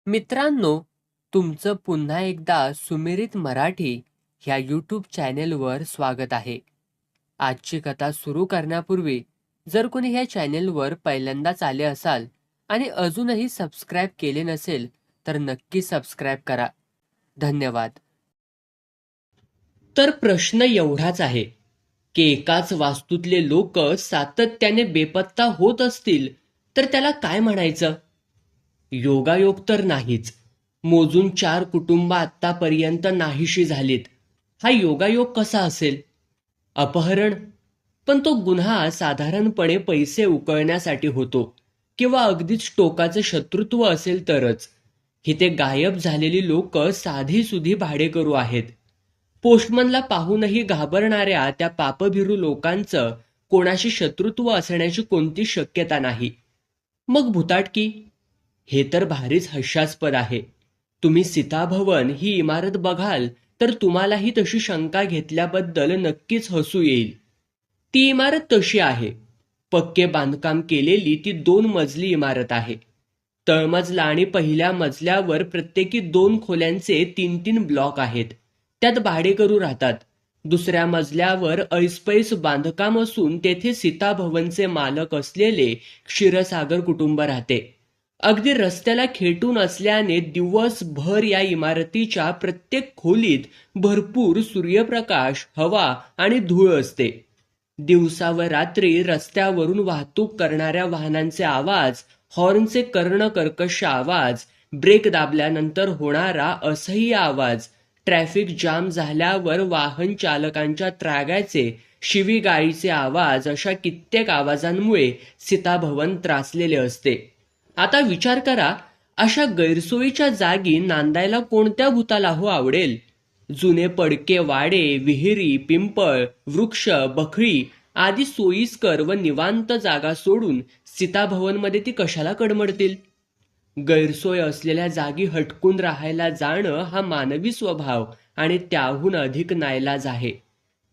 मित्रांनो, तुमचं पुन्हा एकदा सुमिरित मराठी ह्या यूट्यूब चॅनेलवर स्वागत आहे. आजची कथा सुरू करण्यापूर्वी जर कोणी ह्या चॅनेलवर पहिल्यांदाच आले असाल आणि अजूनही सबस्क्राईब केले नसेल तर नक्की सबस्क्राईब करा. धन्यवाद. तर प्रश्न एवढाच आहे की एकाच वास्तूतले लोक सातत्याने बेपत्ता होत असतील तर त्याला काय म्हणायचं? योगायोग तर नाहीच. मोजून 4 कुटुंब आतापर्यंत नाहीशी झालीत. हा योगायोग कसा असेल? अपहरण? पण तो गुन्हा साधारणपणे पैसे उकळण्यासाठी होतो किंवा अगदीच टोकाचं शत्रुत्व असेल तरच. इथे गायब झालेली लोक साधी सुधी भाडेकरू आहेत. पोस्टमनला पाहूनही घाबरणाऱ्या त्या पापभिरू लोकांचं कोणाशी शत्रुत्व असण्याची कोणती शक्यता नाही. मग भुताटकी? हे तर भारीच हास्यास्पद आहे. तुम्ही सीताभवन ही इमारत बघाल तर तुम्हालाही तशी शंका घेतल्याबद्दल नक्कीच हसू येईल. ती इमारत तशी आहे. पक्के बांधकाम केलेली ती 2 मजली इमारत आहे. तळमजला आणि पहिल्या मजल्यावर प्रत्येकी 2 खोल्यांचे 3-3 ब्लॉक आहेत. त्यात भाडेकरू राहतात. दुसऱ्या मजल्यावर ऐसपैस बांधकाम असून तेथे सीताभवनचे मालक असलेले क्षीरसागर कुटुंब राहते. अगदी रस्त्याला खेटून असल्याने दिवसभर या इमारतीच्या प्रत्येक खोलीत भरपूर सूर्यप्रकाश, हवा आणि धूळ असते. दिवसा व रात्री रस्त्यावरून वाहतूक करणाऱ्या वाहनांचे आवाज, हॉर्नचे कर्णकर्कश आवाज, ब्रेक दाबल्यानंतर होणारा असह्य आवाज, ट्रॅफिक जाम झाल्यावर वाहन चालकांच्या त्रागाचे, शिवीगाळीचे आवाज अशा कित्येक आवाजांमुळे सीताभवन त्रासलेले असते. आता विचार करा, अशा गैरसोयीच्या जागी नांदायला कोणत्या भूताला हो आवडेल? जुने पडके वाडे, विहिरी, पिंपळ, वृक्ष, बखळी आदी सोयीस्कर व निवांत जागा सोडून सीताभवनमध्ये ती कशाला कडमडतील? गैरसोय असलेल्या जागी हटकून राहायला जाणं हा मानवी स्वभाव आणि त्याहून अधिक नाईलाज आहे.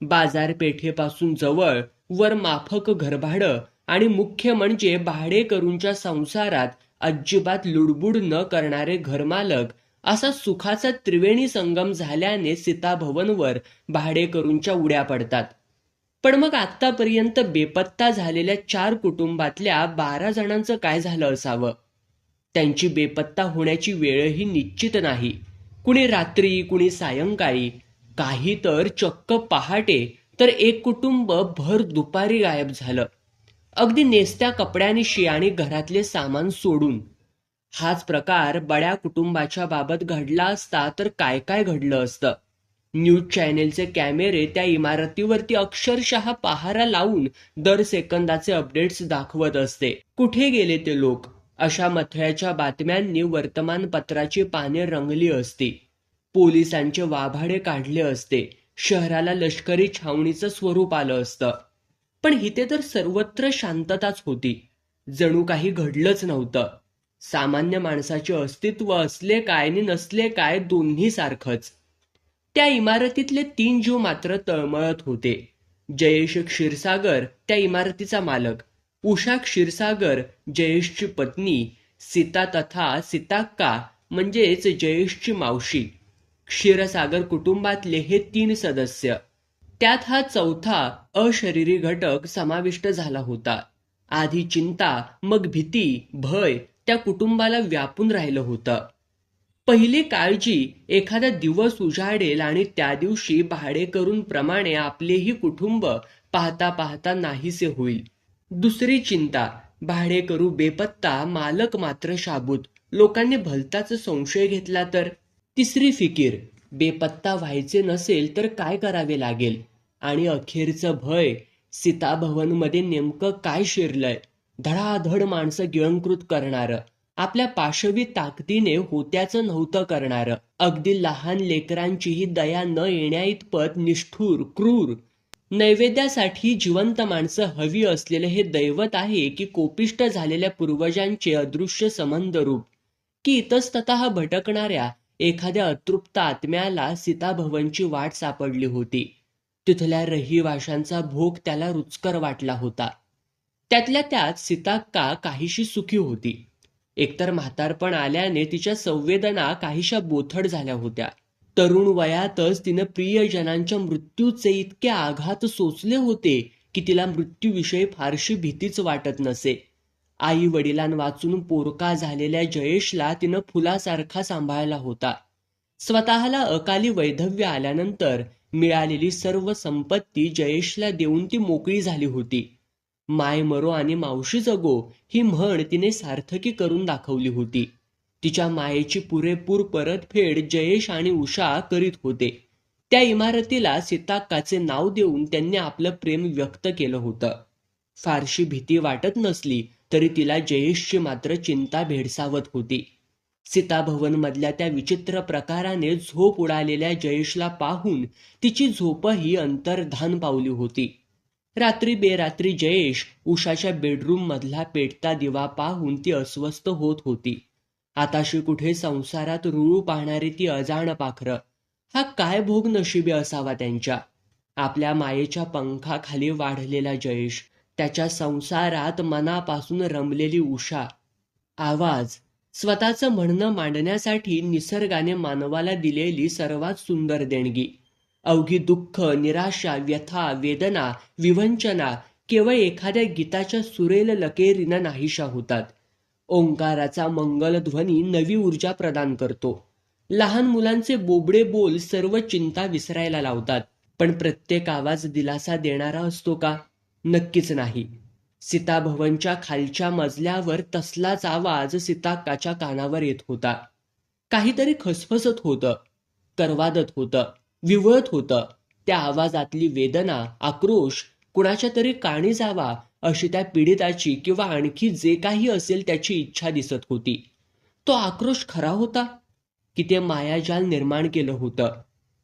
बाजारपेठेपासून जवळ, वर माफक घरभाडं आणि मुख्य म्हणजे भाडेकरूंच्या संसारात अजिबात लुडबुड न करणारे घरमालक असा सुखाचा त्रिवेणी संगम झाल्याने सीताभवनवर भाडेकरूंच्या उड्या पडतात. पण मग आतापर्यंत बेपत्ता झालेल्या 4 कुटुंबातल्या 12 जणांचं काय झालं असावं? त्यांची बेपत्ता होण्याची वेळही निश्चित नाही. कुणी रात्री, कुणी सायंकाळी, काही तर चक्क पहाटे, तर एक कुटुंब भर दुपारी गायब झालं. अगदी नेसत्या कपड्यानिशी आणि घरातले सामान सोडून. हाच प्रकार बड्या कुटुंबाच्या बाबत घडला असता तर काय काय घडलं असतं? न्यूज चॅनेलचे कॅमेरे त्या इमारतीवरती अक्षरशः पहारा लावून दर सेकंदाचे अपडेट्स दाखवत असते. कुठे गेले ते लोक? अशा मथळ्याच्या बातम्यांनी वर्तमानपत्राची पाने रंगली असती. पोलिसांचे वाभाडे काढले असते. शहराला लष्करी छावणीचं स्वरूप आलं असतं. पण इथे तर सर्वत्र शांतताच होती. जणू काही घडलंच नव्हतं. सामान्य माणसाचे अस्तित्व असले काय आणि नसले काय दोन्ही सारखंच. त्या इमारतीतले 3 जीव मात्र तळमळत होते. जयेश क्षीरसागर त्या इमारतीचा मालक, उषा क्षीरसागर जयेशची पत्नी, सीता तथा सीताक्का म्हणजेच जयेशची मावशी. क्षीरसागर कुटुंबातले हे 3 सदस्य. त्यात हा चौथा अशरीरी घटक समाविष्ट झाला होता. आधी चिंता, मग भीती, भय त्या कुटुंबाला व्यापून राहिलं होतं. पहिली काळजी एखादा दिवस उजाडेल आणि त्या दिवशी भाडेकरूंप्रमाणे आपलेही कुटुंब पाहता पाहता नाहीसे होईल. दुसरी चिंता, भाडेकरू बेपत्ता, मालक मात्र शाबूत, लोकांनी भलताच संशय घेतला तर. तिसरी फिकीर, बेपत्ता व्हायचे नसेल तर काय करावे लागेल. आणि अखेरचं भय, सीताभवनमध्ये नेमकं काय शिरलंय? धडाधड माणसं गिळंकृत करणारं, आपल्या पाशवी ताकदीने होत्याचं नव्हतं करणारं, अगदी लहान लेकरांचीही दया न येण्याइतपत निष्ठुर, क्रूर. नैवेद्यासाठी जिवंत माणसं हवी असलेलं हे दैवत आहे की कोपिष्ट झालेल्या पूर्वजांचे अदृश्य संबंध रूप, की इतस्ततः भटकणाऱ्या एखाद्या अतृप्त आत्म्याला सीताभवनची वाट सापडली होती. तिथल्या रहिवाशांचा भोग त्याला रुचकर वाटला होता. त्यातल्या त्यात सीताक्का काहीशी सुखी होती. एकतर म्हातारपण आल्याने तिच्या संवेदना काहीशा बोथट झाल्या होत्या. तरुण वयातच तिनं प्रियजनांच्या मृत्यूचे इतके आघात सोसले होते की तिला मृत्यूविषयी फारशी भीतीच वाटत नसे. आई वडिलांवाचून पोरका झालेल्या जयेशला तिनं फुलासारखा सांभाळला होता. स्वतःला अकाली वैधव्य आल्यानंतर मिळालेली सर्व संपत्ती जयेशला देऊन ती मोकळी झाली होती. माय मरो आणि मावशी जगो ही म्हण तिने सार्थकी करून दाखवली होती. तिच्या मायेची पुरेपूर परतफेड जयेश आणि उषा करीत होते. त्या इमारतीला सीताक्काचे नाव देऊन त्यांनी आपलं प्रेम व्यक्त केलं होतं. फारशी भीती वाटत नसली तरी तिला जयेशची मात्र चिंता भेडसावत होती. सीताभवन मधल्या त्या विचित्र प्रकाराने झोप उडालेल्या जयेशला पाहून तिची झोपही अंतर्धान पावली होती. रात्री बेरात्री जयेश उषाच्या बेडरूम मधला पेटता दिवा पाहून ती अस्वस्थ होत होती. आताशी कुठे संसारात रुळू पाहणारी ती अजाण पाखरं, हा काय भोग नशिबी असावा त्यांच्या. आपल्या मायेच्या पंखाखाली वाढलेला जयेश, त्याच्या संसारात मनापासून रमलेली उषा. आवाज, स्वतःचं म्हणणं मांडण्यासाठी निसर्गाने मानवाला दिलेली सर्वात सुंदर देणगी. अवघी दुःख, निराशा, व्यथा, वेदना, विवंचना केवळ एखाद्या गीताच्या सुरेल लकेरीनं नाहीशा होतात. ओंकाराचा मंगलध्वनी नवी ऊर्जा प्रदान करतो. लहान मुलांचे बोबडे बोल सर्व चिंता विसरायला लावतात. पण प्रत्येक आवाज दिलासा देणारा असतो का? नक्कीच नाही. सीताभवनच्या खालच्या मजल्यावर तसलाच आवाज सीताक्काच्या कानावर येत होता. काहीतरी खसफसत होतं, करवादत होतं, विवळत होतं. त्या आवाजातली वेदना, आक्रोश कुणाच्या तरी कानी जावा अशी त्या पीडिताची किंवा आणखी जे काही असेल त्याची इच्छा दिसत होती. तो आक्रोश खरा होता की ते मायाजाल निर्माण केलं होतं?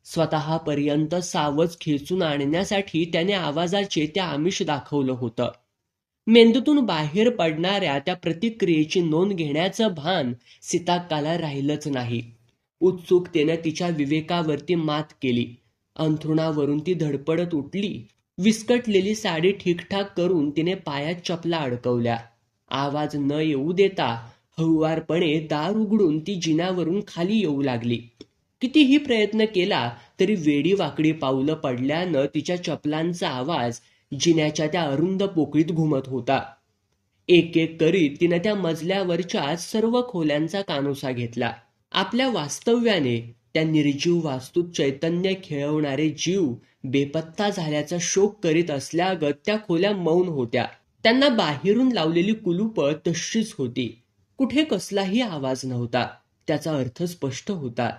स्वतःपर्यंत सावज खेचून आणण्यासाठी त्याने आवाजाचे ते आमिष दाखवलं होतं. मेंदूतून बाहेर पडणाऱ्या त्या प्रतिक्रियेची नोंद घेण्याचं भान सीताक्काला राहिलंच नाही. उत्सुकतेनं तिच्या विवेकावरती मात केली. अंथरुणावरून ती धडपडत उठली. विस्कटलेली साडी ठीकठाक करून तिने पायात चपला अडकवल्या. आवाज न येऊ देता हळुवारपणे दार उघडून ती जिन्यावरून खाली येऊ लागली. कितीही प्रयत्न केला तरी वेडी वाकडी पावलं पडल्यानं तिच्या चपलांचा आवाज जिन्याच्या त्या अरुंद पोकळीत घुमत होता. एक एक करीत तिनं त्या मजल्यावरच्या सर्व खोल्यांचा कानोसा घेतला. आपल्या वास्तव्याने त्या निर्जीव वास्तूत चैतन्य खेळवणारे जीव बेपत्ता झाल्याचा शोक करीत असल्यागत त्या खोल्या मौन होत्या. त्यांना बाहेरून लावलेली कुलूपं तशीच होती. कुठे कसलाही आवाज नव्हता. त्याचा अर्थ स्पष्ट होता.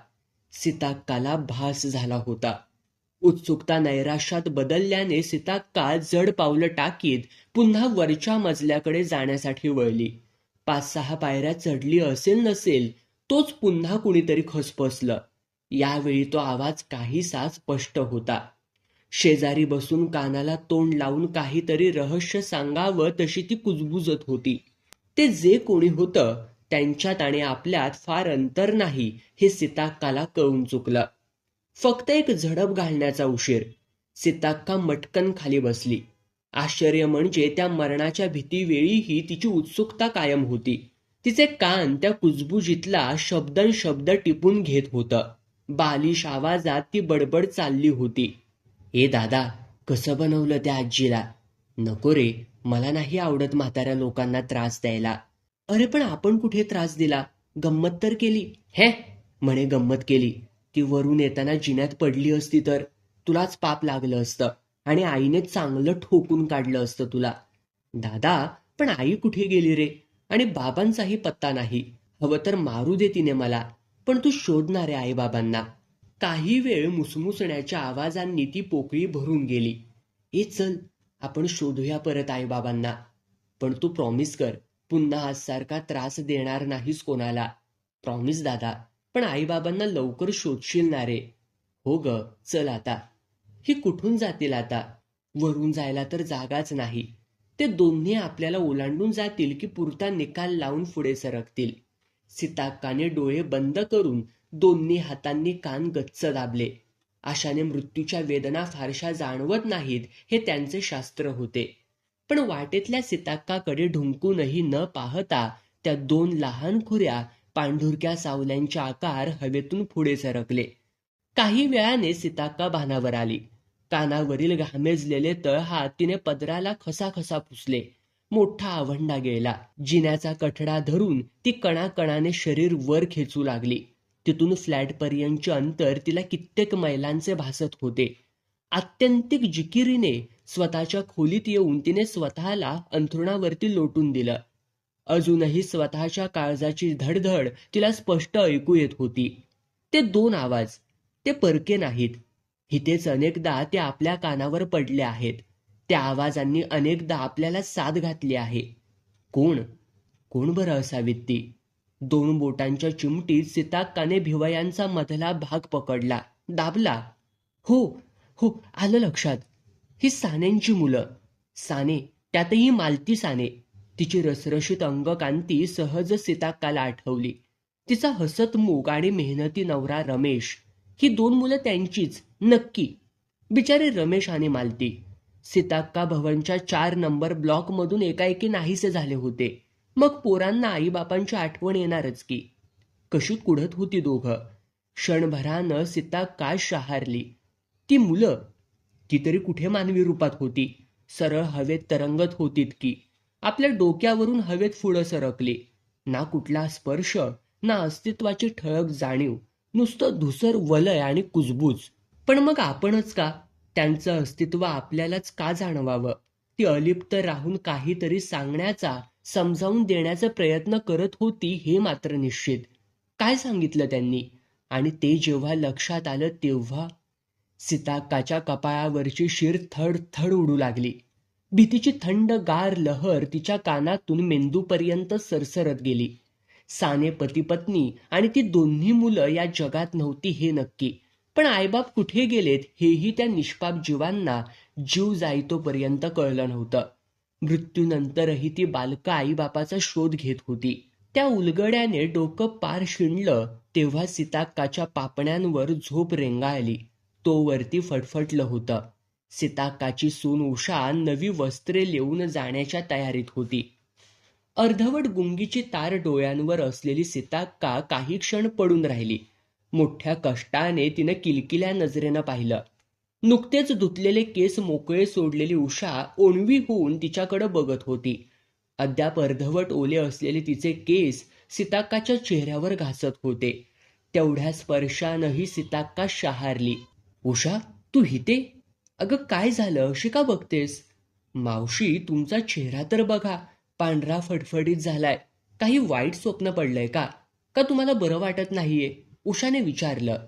सीताक्काला भास झाला होता. उत्सुकता नैराश्यात बदलल्याने सीताक्का जड पावलं टाकीत पुन्हा वरच्या मजल्याकडे जाण्यासाठी वळली. 5-6 पायऱ्या चढली असेल नसेल तोच पुन्हा कुणीतरी खसपसलं. यावेळी तो आवाज काहीसा स्पष्ट होता. शेजारी बसून कानाला तोंड लावून काहीतरी रहस्य सांगावं तशी ती कुजबुजत होती. ते जे कोणी होतं त्यांच्यात आणि आपल्यात फार अंतर नाही हे सीताक्काला कळून चुकलं. फक्त एक झडप घालण्याचा उशीर. सीताक्का मटकन खाली बसली. आश्चर्य म्हणजे त्या मरणाच्या भीतीवेळीही तिची उत्सुकता कायम होती. तिचे कान त्या कुजबुजीतला शब्द टिपून घेत होतं. बालिश आवाजात ती बडबड चालली होती. ए दादा, कसं बनवलं त्या आजीला? नको रे, मला नाही आवडत म्हाताऱ्या लोकांना त्रास द्यायला. अरे पण आपण कुठे त्रास दिला? गंमत तर केली. हे म्हणे गंमत केली. ती वरून येताना जिन्यात पडली असती तर तुलाच पाप लागलं असतं आणि आईने चांगलं ठोकून काढलं असतं तुला. दादा, पण आई कुठे गेली रे? आणि बाबांचाही पत्ता नाही. हवं तर मारू दे तिने मला, पण तू शोधणारे आई बाबांना. काही वेळ मुसमुसण्याच्या आवाजांनी ती पोकळी भरून गेली. ए चल, आपण शोधूया परत आई बाबांना. पण तू प्रॉमिस कर, पुन्हा आजसारखा त्रास देणार नाहीस कोणाला. प्रॉमिस दादा. पण आई बाबांना लवकर शोधशील ना रे? हो ग, चल आता. ही कुठून जातील आता? वरून जायला तर जागाच नाही. ते दोन्ही आपल्याला ओलांडून जातील की पुरता निकाल लावून पुढे सरकतील. सीताक्काने डोळे बंद करून दोन्ही हातांनी कान गच्च दाबले. आशाने मृत्यूच्या वेदना फारशा जाणवत नाहीत हे त्यांचे शास्त्र होते. पण वाटेतल्या सीताक्काकडे ढुंकूनही न पाहता त्या 2 लहान खुऱ्या पांढुरक्या सावल्यांचे आकार हवेतून पुढे सरकले. काही वेळाने सीताक्का भानावर आली. कानावरील घामेजलेले तळहात तिने पदराला खसाखसा पुसले. मोठा आवंडा गेला. जिन्याचा कठडा धरून ती कणाकणाने शरीर वर खेचू लागली. तिथून फ्लॅटपर्यंतचे अंतर तिला कित्येक मैलांचे भासत होते. आत्यंतिक जिकिरीने स्वतःच्या खोलीत येऊन तिने स्वतःला अंथरुणावरती लोटून दिलं. अजूनही स्वतःच्या काळजाची धडधड तिला स्पष्ट ऐकू येत होती. ते 2 आवाज, ते परके नाहीत. इथेच अनेकदा ते आपल्या कानावर पडले आहेत. त्या आवाजांनी अनेकदा आपल्याला साद घातली आहे. कोण कोण बरं असावीत ती? 2 बोटांच्या चिमटीत सीताक्काने भिवयांचा मधला भाग पकडला, दाबला. हो हो, आलं लक्षात. ही सानेंची मुलं. साने, त्यातही मालती साने. तिची रसरशीत अंगकांती सहज सीताक्काला आठवली. तिचा हसतमुख आणि मेहनती नवरा रमेश, ही 2 मुलं त्यांचीच, नक्की. बिचारे रमेश आणि मालती. सीताक्का भवनच्या 4 नंबर ब्लॉकमधून एकाएकी नाहीसे झाले होते. मग पोरांना आईबापांची आठवण येणारच की. कशी कुढत होती दोघं. क्षणभरानं सीताक्का शहारली. ती मुलं, ती तरी कुठे मानवी रूपात होती. सरळ हवेत तरंगत होतीत की. आपल्या डोक्यावरून हवेत पुढं सरकली. ना कुठला स्पर्श, ना अस्तित्वाची ठळक जाणीव. नुसतं धुसर वलय आणि कुजबूज. पण मग आपणच का? त्यांचं अस्तित्व आपल्यालाच का जाणवावं? ती अलिप्त राहून काहीतरी सांगण्याचा, समजावून देण्याचा प्रयत्न करत होती हे मात्र निश्चित. काय सांगितलं त्यांनी? आणि ते जेव्हा लक्षात आलं तेव्हा सीताक्काच्या कपाळावरची शीर थड थड उडू लागली. भीतीची थंड गार लहर तिच्या कानातून मेंदूपर्यंत सरसरत गेली. साने पती-पत्नी आणि ती दोन्ही मुलं या जगात नव्हती हे नक्की. पण आईबाप कुठे गेलेत हेही त्या निष्पाप जीवांना जीव जाईतोपर्यंत कळलं नव्हतं. मृत्यूनंतरही ती बालकं आईबापाचा शोध घेत होती. त्या उलगड्याने डोकं पार शिणलं तेव्हा सीताक्काच्या पापण्यांवर झोप रेंगाळली. तो वरती फटफटलं होतं. सीताक्काची सून उषा नवी वस्त्रे लेऊन जाण्याच्या तयारीत होती. अर्धवट गुंगीची तार डोळ्यांवर असलेली सीताक्का काही क्षण पडून राहिली. मोठ्या कष्टाने तिनं किलकिल्या नजरेनं पाहिलं. नुकतेच धुतलेले केस मोकळे सोडलेली उषा ओणवी होऊन तिच्याकडे बघत होती. अद्याप अर्धवट ओले असलेले तिचे केस सीताक्काच्या चेहऱ्यावर घासत होते. तेवढ्या स्पर्शानंही सीताक्का शहारली. उषा, तू इथे? अगं काय झालं, अशी का बघतेस? मावशी, तुमचा चेहरा तर बघा, पांढरा फडफडीत झालाय. काही वाईट स्वप्न पडलंय का? का तुम्हाला बरं वाटत नाहीये? उषाने विचारलं.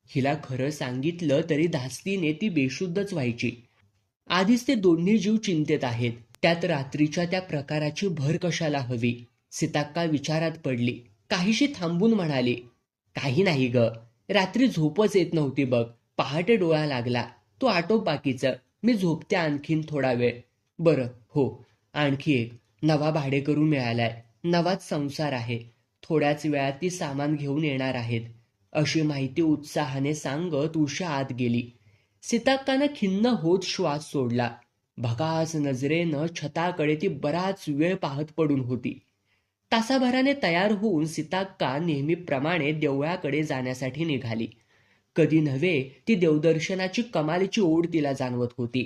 हिला खरं सांगितलं तरी धास्तीने ती बेशुद्धच व्हायची. आधीच ते दोन्ही जीव चिंतेत आहेत, त्यात रात्रीच्या त्या प्रकाराची भर कशाला हवी? सीताक्का विचारात पडली. काहीशी थांबून म्हणाली, काही नाही ग, रात्री झोपच येत नव्हती बघ. पहाटे डोळा लागला. तू आटोप बाकीचं, मी झोपते आणखीन थोडा वेळ. बरं, हो, आणखी एक नवा भाडेकरू मिळालाय. नवाच संसार आहे. थोड्याच वेळात ती सामान घेऊन येणार आहेत, अशी माहिती उत्साहाने सांगत उषा आत गेली. सीताक्कानं खिन्न होत श्वास सोडला. भकास नजरेनं छताकडे ती बराच वेळ पाहत पडून होती. तासाभराने तयार होऊन सीताक्का नेहमीप्रमाणे देवळाकडे जाण्यासाठी निघाली. कधी नव्हे ती देवदर्शनाची कमालीची ओढ तिला जाणवत होती.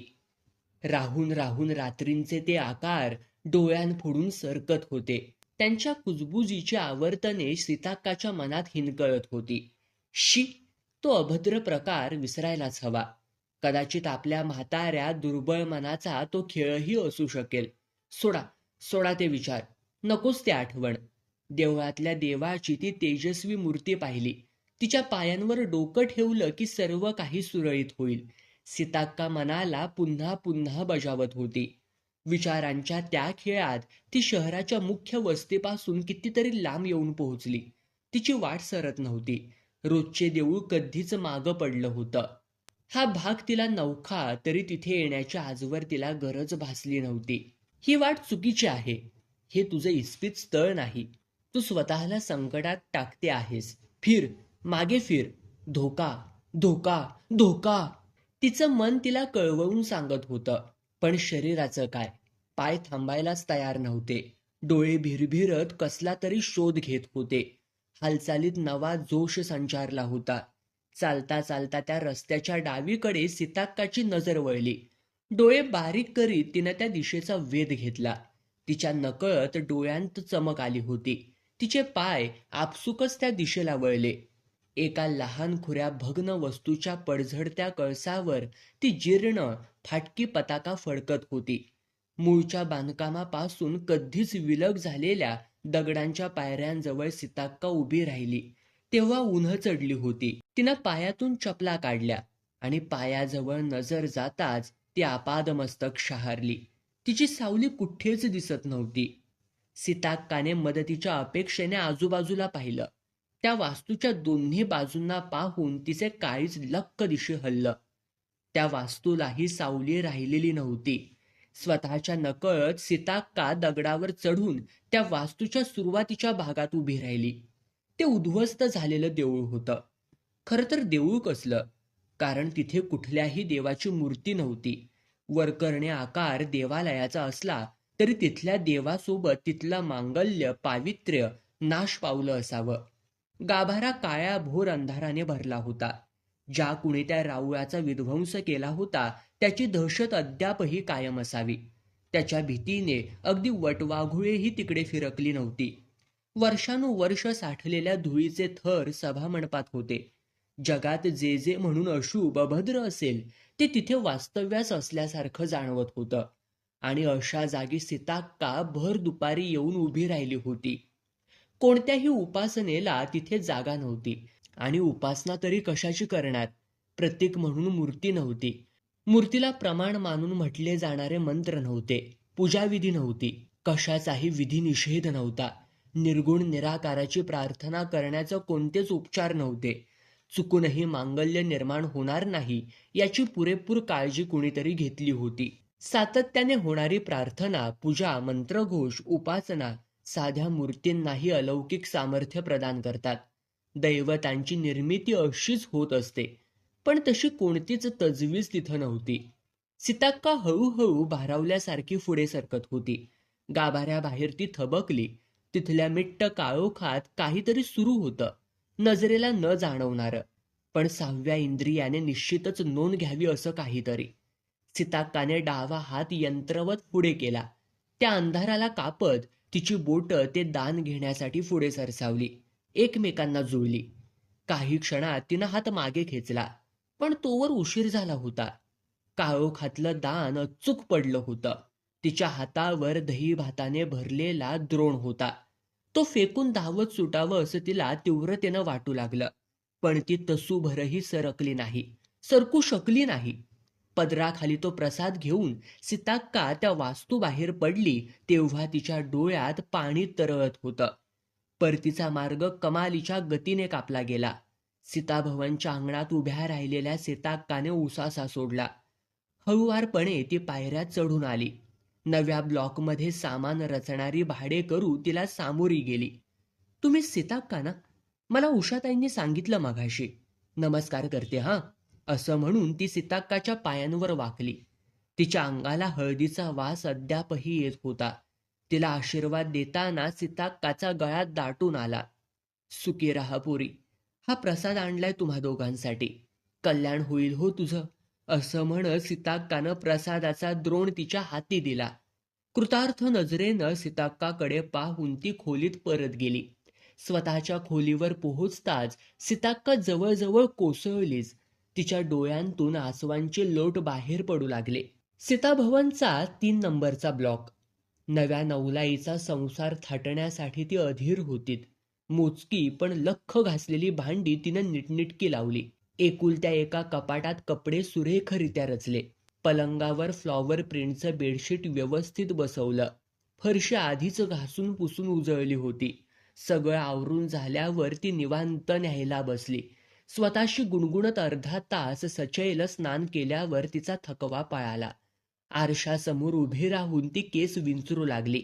राहून राहून रात्रींचे ते आकार डोळ्यांपुढून सरकत होते. त्यांच्या कुजबुजीची आवर्तने सीताक्काच्या मनात हिनकळत होती. शी, तो अभद्र प्रकार विसरायलाच हवा. कदाचित आपल्या म्हाताऱ्या दुर्बळ मनाचा तो खेळही असू शकेल. सोडा सोडा ते विचार, नकोच ते आठवण. देवळातल्या देवाची ती तेजस्वी मूर्ती पाहिली. तिच्या पायांवर डोकं ठेवलं की सर्व काही सुरळीत होईल. सीताक्का मनाला पुन्हा पुन्हा बजावत होती. विचारांच्या त्या खेळात ती शहराच्या मुख्य वस्तीपासून कितीतरी लांब येऊन पोहोचली. तिची वाट सरत नव्हती. रोजचे देऊळ कधीच मागं पडलं होतं. हा भाग तिला नवखा तरी तिथे येण्याची आजवर तिला गरज भासली नव्हती. ही वाट चुकीची आहे. हे तुझं इस्पित स्थळ नाही. तू स्वतःला संकटात टाकते आहेस. फिर, मागे फिर. धोका, धोका, धोका. तिचं मन तिला कळवळून सांगत होतं. पण शरीराचं काय? पाय थांबायलाच तयार नव्हते. डोळे भिरभिरत कसला तरी शोध घेत होते. हालचालीत नवा जोश संचारला होता. चालता चालता त्या रस्त्याच्या डावीकडे सीताक्काची नजर वळली. डोळे बारीक करीत तिनं त्या दिशेचा वेध घेतला. तिच्या नकळत डोळ्यांत चमक आली होती. तिचे पाय आपसुकच त्या दिशेला वळले. एका लहानखुऱ्या भग्न वस्तूच्या पडझडत्या कळसावर ती जीर्ण फाटकी पताका फडकत होती. मूळच्या बांधकामापासून कधीच विलग झालेल्या दगडांच्या पायऱ्यांजवळ सीताक्का उभी राहिली तेव्हा उन्ह चढली होती. तिनं पायातून चपला काढल्या आणि पायाजवळ नजर जाताच ती आपादमस्तक शहारली. तिची सावली कुठेच दिसत नव्हती. सीताक्काने मदतीच्या अपेक्षेने आजूबाजूला पाहिलं. त्या वास्तूच्या दोन्ही बाजूंना पाहून तिचे काळीज लक्क दिशे हललं. त्या वास्तूलाही सावली राहिलेली नव्हती. स्वतःच्या नकळत सीताक्का दगडावर चढून त्या वास्तूच्या सुरुवातीच्या भागात उभी राहिली. ते उद्ध्वस्त झालेलं देऊळ होतं. खरं तर देऊळ कसलं, कारण तिथे कुठल्याही देवाची मूर्ती नव्हती. वरकरणे आकार देवालयाचा असला तरी तिथल्या देवासोबत तिथलं मांगल्य पावित्र्य नाश पावलं असावं. गाभारा काळ्या भोर अंधाराने भरला होता. ज्या कुणी त्या राऊळाचा विध्वंस केला होता त्याची दहशत अद्यापही कायम असावी. त्याच्या भीतीने अगदी वटवाघुळेही तिकडे फिरकली नव्हती. वर्षानुवर्ष साठलेल्या धुळीचे थर सभामंडपात होते. जगात जे जे म्हणून अशुभ अभद्र असेल ते तिथे वास्तव्यास असल्यासारखं जाणवत होतं. आणि अशा जागी सीताक्का भर दुपारी येऊन उभी राहिली होती. कोणत्याही उपासनेला तिथे जागा नव्हती आणि उपासना तरी कशाची करणार. प्रतीक म्हणून मूर्ती नव्हती. मूर्तीला प्रमाण मानून म्हटले जाणारे मंत्र नव्हते. पूजाविधी नव्हती. कशाचाही विधिनिषेध नव्हता. निर्गुण निराकाराची प्रार्थना करण्याचं कोणतेच उपचार नव्हते. चुकूनही मांगल्य निर्माण होणार नाही याची पुरेपूर काळजी कुणीतरी घेतली होती. सातत्याने होणारी प्रार्थना, पूजा, मंत्रघोष, उपासना साध्या मूर्तींनाही अलौकिक सामर्थ्य प्रदान करतात. दैवतांची निर्मिती अशीच होत असते, पण तशी कोणतीच तजवीज तिथं नव्हती. सीताक्का हळूहळू भारावल्यासारखी पुढे सरकत होती. गाभाऱ्याबाहेर ती थबकली. तिथल्या मिट्ट काळोखात काहीतरी सुरू होतं, नजरेला न जाणवणारं, पण 6व्या इंद्रियाने निश्चितच नोंद घ्यावी असं काहीतरी. सीताक्काने डावा हात यंत्रवत पुढे केला. त्या अंधाराला कापत तिची बोटं ते दान घेण्यासाठी पुढे सरसावली, एकमेकांना जुळली. काही क्षणात तिनं हात मागे खेचला, पण तोवर उशीर झाला होता. काळोखातलं दान अचूक पडलं होतं. तिच्या हातावर दही भाताने भरलेला द्रोण होता. तो फेकून धावत सुटावं असं तिला तीव्रतेनं वाटू लागलं, पण ती तसूभरही सरकली नाही, सरकू शकली नाही. पदराखाली तो प्रसाद घेऊन सीताक्का त्या वास्तूबाहेर पडली तेव्हा तिच्या डोळ्यात पाणी तरळत होतं. परतीचा मार्ग कमालीच्या गतीने कापला गेला. सीताभवनच्या अंगणात उभ्या राहिलेल्या सीताक्काने उसासा सोडला. हळुवारपणे ती पायऱ्या चढून आली. नव्या ब्लॉकमध्ये सामान रचणारी भाडेकरू तिला सामोरी गेली. तुम्ही सीताक्का ना? मला उषाताईंनी सांगितलं मघाशी. नमस्कार करते हां, असं म्हणून ती सीताक्काच्या पायांवर वाकली. तिच्या अंगाला हळदीचा वास अद्यापही येत होता. तिला आशीर्वाद देताना सीताक्काचा गळा दाटून आला. सुखी राहा पोरी, हा प्रसाद आणलाय तुम्हा दोघांसाठी. कल्याण होईल हो तुझं, असं म्हणत सीताक्कानं प्रसादाचा द्रोण तिच्या हाती दिला. कृतार्थ नजरेनं सीताक्काकडे पाहून ती खोलीत परत गेली. स्वतःच्या खोलीवर पोहोचताच सीताक्का जवळजवळ कोसळलीच. तिच्या डोळ्यांतून आसवांचे लोट बाहेर पडू लागले. सीताभवनचा 3 नंबरचा ब्लॉक. नव्या नवलाईचा संसार थाटण्यासाठी ती अधीर होती. मोजकी पण लख्ख घासलेली भांडी तिनं नीटनीटकी लावली. एकुलत्या एका कपाटात कपडे सुरेखरित्या रचले. पलंगावर फ्लॉवर प्रिंटचं बेडशीट व्यवस्थित बसवलं. फरशी आधीच घासून पुसून उजळली होती. सगळं आवरून झाल्यावर ती निवांत न्यायला बसली. स्वतःशी गुणगुणत अर्धा तास सचैल स्नान केल्यावर तिचा थकवा पळाला. आरशासमोर उभी राहून ती केस विंचरू लागली.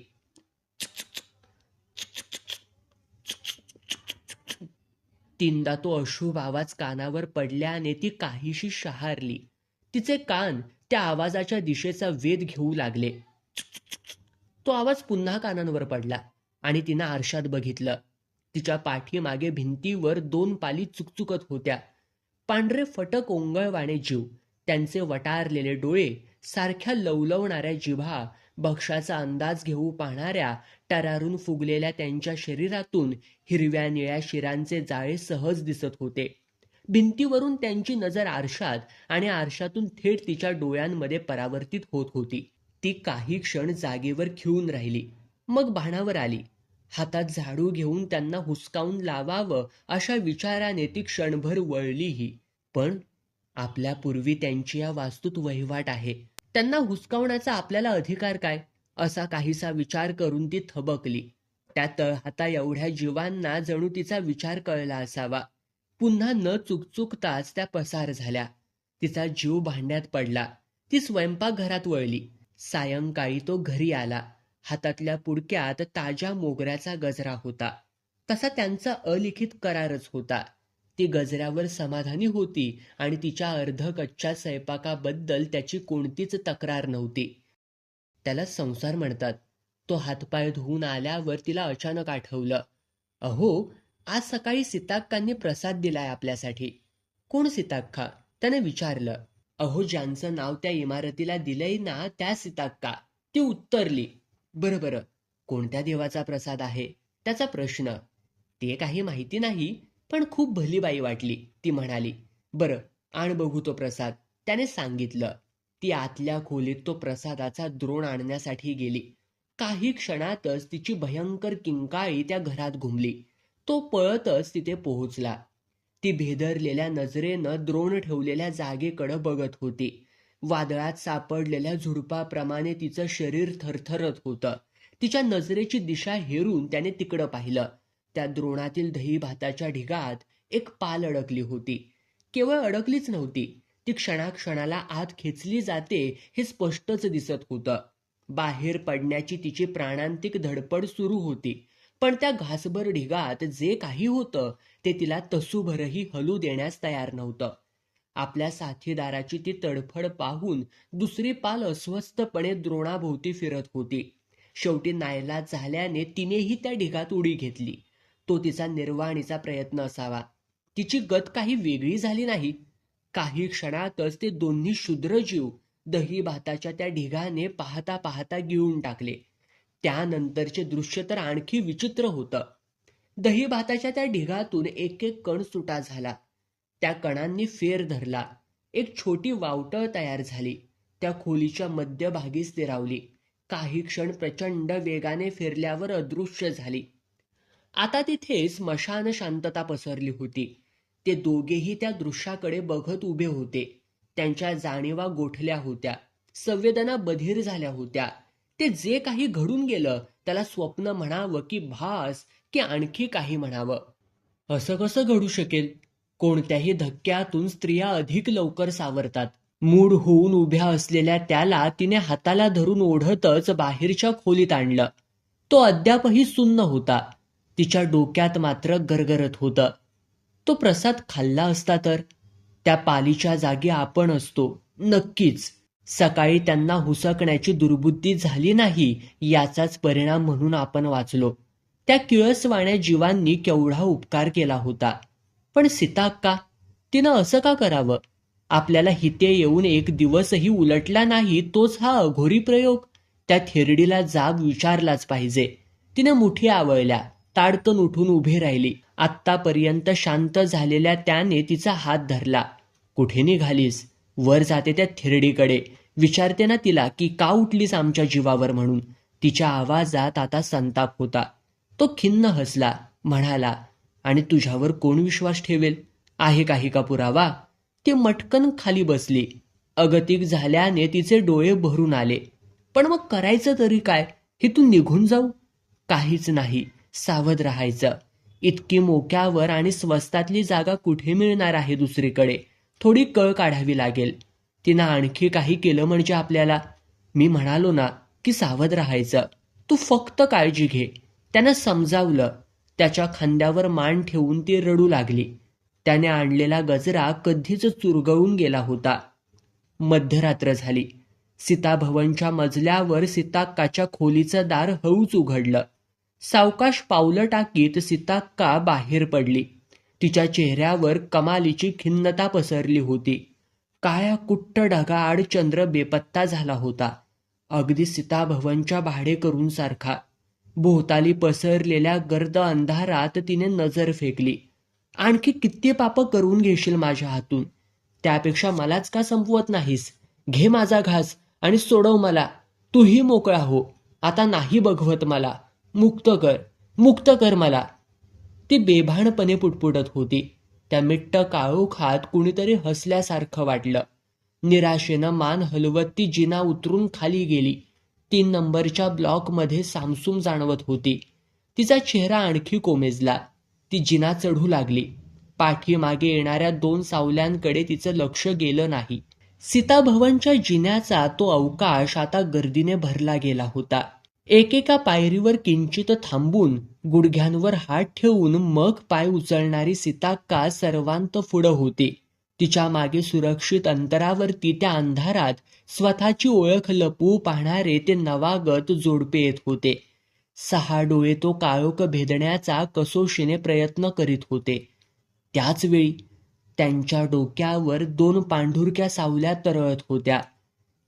तीनदा तो अशुभ आवाज कानावर पडल्याने ती काहीशी शहारली. तिचे कान त्या आवाजाच्या दिशेचा वेध घेऊ लागले. तो आवाज पुन्हा कानांवर पडला आणि तिनं आरशात बघितलं. तिच्या पाठीमागे भिंतीवर 2 पाली चुकचुकत होत्या. पांढरे फटक ओंगळवाणे जीव, त्यांचे वटारलेले डोळे, सारख्या लवलवणाऱ्या जिभा, भक्ष्याचा अंदाज घेऊ पाहणाऱ्या टरारून फुगलेल्या त्यांच्या शरीरातून हिरव्या निळ्या शिरांचे जाळे सहज दिसत होते. भिंतीवरून त्यांची नजर आरशात आणि आरशातून थेट तिच्या डोळ्यांमध्ये परावर्तित होत होती. ती काही क्षण जागेवर खिळून राहिली, मग भानावर आली. हातात झाडू घेऊन त्यांना हुसकावून लावावं अशा विचाराने ती क्षणभर वळलीही. पण आपल्यापूर्वी त्यांची या वास्तूत वहिवाट आहे, त्यांना हुसकावण्याचा आपल्याला अधिकार काय, असा काहीसा विचार करून ती थबकली. त्या तळहाता एवढ्या जीवांना जणू तिचा विचार कळला असावा. पुन्हा न चुकचुकताच त्या पसार झाल्या. तिचा जीव भांड्यात पडला. ती स्वयंपाकघरात वळली. सायंकाळी तो घरी आला. हातातल्या पुडक्यात ताज्या मोगऱ्याचा गजरा होता. तसा त्यांचा अलिखित करारच होता. ती गजऱ्यावर समाधानी होती आणि तिच्या अर्धकच्च्या स्वयंपाकाबद्दल त्याची कोणतीच तक्रार नव्हती. त्याला संसार म्हणतात. तो हातपाय धुवून आल्यावर तिला अचानक आठवलं, अहो, आज सकाळी सीताक्कांनी प्रसाद दिलाय आपल्यासाठी. कोण सीताक्का? त्याने विचारलं. अहो, ज्यांचं नाव त्या इमारतीला दिलंय ना, त्या सीताक्का. ती उत्तरली. बरं बरं, कोणत्या देवाचा प्रसाद आहे? त्याचा प्रश्न. ते काही माहिती नाही, पण खूप भली बाई वाटली. ती म्हणाली. बरं, आण बघू तो प्रसाद, त्याने सांगितलं. ती आतल्या खोलीत तो प्रसादाचा द्रोण आणण्यासाठी गेली. काही क्षणातच तिची भयंकर किंकाळी त्या घरात घुमली. तो पळतच तिथे पोहोचला. ती भेदरलेल्या नजरेनं द्रोण ठेवलेल्या जागेकडे बघत होती. वादळात सापडलेल्या झुडपाप्रमाणे तिचं शरीर थरथरत होतं. तिच्या नजरेची दिशा हेरून त्याने तिकडं पाहिलं. त्या द्रोणातील दही भाताच्या ढिगात एक पाल अडकली होती. केवळ अडकलीच नव्हती, ती क्षणाक्षणाला आत खेचली जाते हे स्पष्टच दिसत होतं. बाहेर पडण्याची तिची प्राणांतिक धडपड सुरू होती. पण त्या घासभर ढिगात जे काही होतं ते तिला तसूभरही हलू देण्यास तयार नव्हतं. आपल्या साथीदाराची ती तडफड पाहून दुसरी पाल अस्वस्थपणे द्रोणाभोवती फिरत होती. शेवटी नाईलाज झाल्याने तिनेही त्या ढिगात उडी घेतली. तो तिचा निर्वाणीचा प्रयत्न असावा. तिची गत काही वेगळी झाली नाही. काही क्षणातच ते दोन्ही क्षुद्र जीव दही भाताच्या त्या ढिगाने पाहता पाहता गिळून टाकले. त्यानंतरचे दृश्य तर आणखी विचित्र होतं. दही भाताच्या त्या ढिगातून एक एक कण सुटा झाला. त्या कणांनी फेर धरला. एक छोटी वावटळ तयार झाली. त्या खोलीच्या मध्यभागी स्थिरावली. काही क्षण प्रचंड वेगाने फिरल्यावर अदृश्य झाली. आता तिथे स्मशान शांतता पसरली होती. ते दोघेही त्या दृश्याकडे बघत उभे होते. त्यांच्या जाणीवा गोठल्या होत्या, संवेदना बधीर झाल्या होत्या. ते जे काही घडून गेलं त्याला स्वप्न म्हणावं की भास की आणखी काही म्हणावं. असं कसं घडू शकेल? कोणत्याही धक्क्यातून स्त्रिया अधिक लवकर सावरतात. मूड होऊन उभ्या असलेल्या त्याला तिने हाताला धरून ओढतच बाहेरच्या खोलीत आणलं. तो अद्यापही सुन्न होता. तिच्या डोक्यात मात्र गरगरत होतं. तो प्रसाद खाल्ला असता तर? त्या पालीच्या जागी आपण असतो, नक्कीच. सकाळी त्यांना हुसकण्याची दुर्बुद्धी झाली नाही याचाच परिणाम म्हणून आपण वाचलो. त्या किळसवाण्या जीवांनी केवढा उपकार केला होता. पण सीताक्का, तिनं असं का करावं? आपल्याला हिते येऊन एक दिवसही उलटला नाही तोच हा अघोरी प्रयोग. त्या थेरडीला जाब विचारलाच पाहिजे. तिने मुठी आवळल्या, ताडकन उठून उभी राहिली. आत्तापर्यंत शांत झालेल्या त्याने तिचा हात धरला. कुठे निघालीस? वर जाते त्या थेरडीकडे. विचारते ना तिला की का उठलीस आमच्या जीवावर म्हणून. तिच्या आवाजात आता संताप होता. तो खिन्न हसला, म्हणाला, आणि तुझ्यावर कोण विश्वास ठेवेल? आहे काही का पुरावा? ती मटकन खाली बसली. अगतिक झाल्याने तिचे डोळे भरून आले. पण मग करायचं तरी काय? इथून निघून जाऊ? काहीच नाही, सावध राहायचं. इतकी मोक्यावर आणि स्वस्तातली जागा कुठे मिळणार आहे दुसरीकडे? थोडी कळ काढावी लागेल. तिनं आणखी काही केलं म्हणजे आपल्याला. मी म्हणालो ना की सावध राहायचं. तू फक्त काळजी घे. त्यानं समजावलं. त्याच्या खांद्यावर मान ठेवून ती रडू लागली. त्याने आणलेला गजरा कधीच चुरगळून गेला होता. मध्यरात्र झाली. सीताभवनच्या मजल्यावर सीताक्काच्या खोलीचं दार हळूच उघडलं. सावकाश पावलं टाकीत सीताक्का बाहेर पडली. तिच्या चेहऱ्यावर कमालीची खिन्नता पसरली होती. काळ्या कुट्ट ढगाआड चंद्र बेपत्ता झाला होता, अगदी सीताभवनच्या भाडेकरूंसारखा. भोवताली पसरलेल्या गर्द अंधारात तिने नजर फेकली. आणखी किती पापं करून घेशील माझ्या हातून? त्यापेक्षा मलाच का संपवत नाहीस? घे माझा घास आणि सोडव मला. तूही मोकळा हो. आता नाही बघवत मला. मुक्त कर मला. ती बेभानपणे पुटपुटत होती. त्या मिट्ट काळोखात कुणीतरी हसल्यासारखं वाटलं. निराशेनं मान हलवत ती जिना उतरून खाली गेली. 3 नंबरच्या ब्लॉकमध्ये सामसूम जाणवत होती. तिचा चेहरा आणखी कोमेजला. ती जिना चढू लागली. पाठीमागे येणाऱ्या 2 सावल्यांकडे तिचं लक्ष गेलं नाही. सीताभवनच्या जिन्याचा तो अवकाश आता गर्दीने भरला गेला होता. एकेका पायरीवर किंचित थांबून गुडघ्यांवर हात ठेवून मग पाय उचलणारी सीताक्का सर्वांत पुढं होती. तिच्या मागे सुरक्षित अंतरावरती त्या अंधारात स्वतःची ओळख लपवू पाहणारे ते नवागत जोडपे येत होते. 6 डोळे तो काळोख भेदण्याचा कसोशीने प्रयत्न करीत होते. त्याच वेळी त्यांच्या डोक्यावर 2 पांढुरक्या सावल्या तरळत होत्या.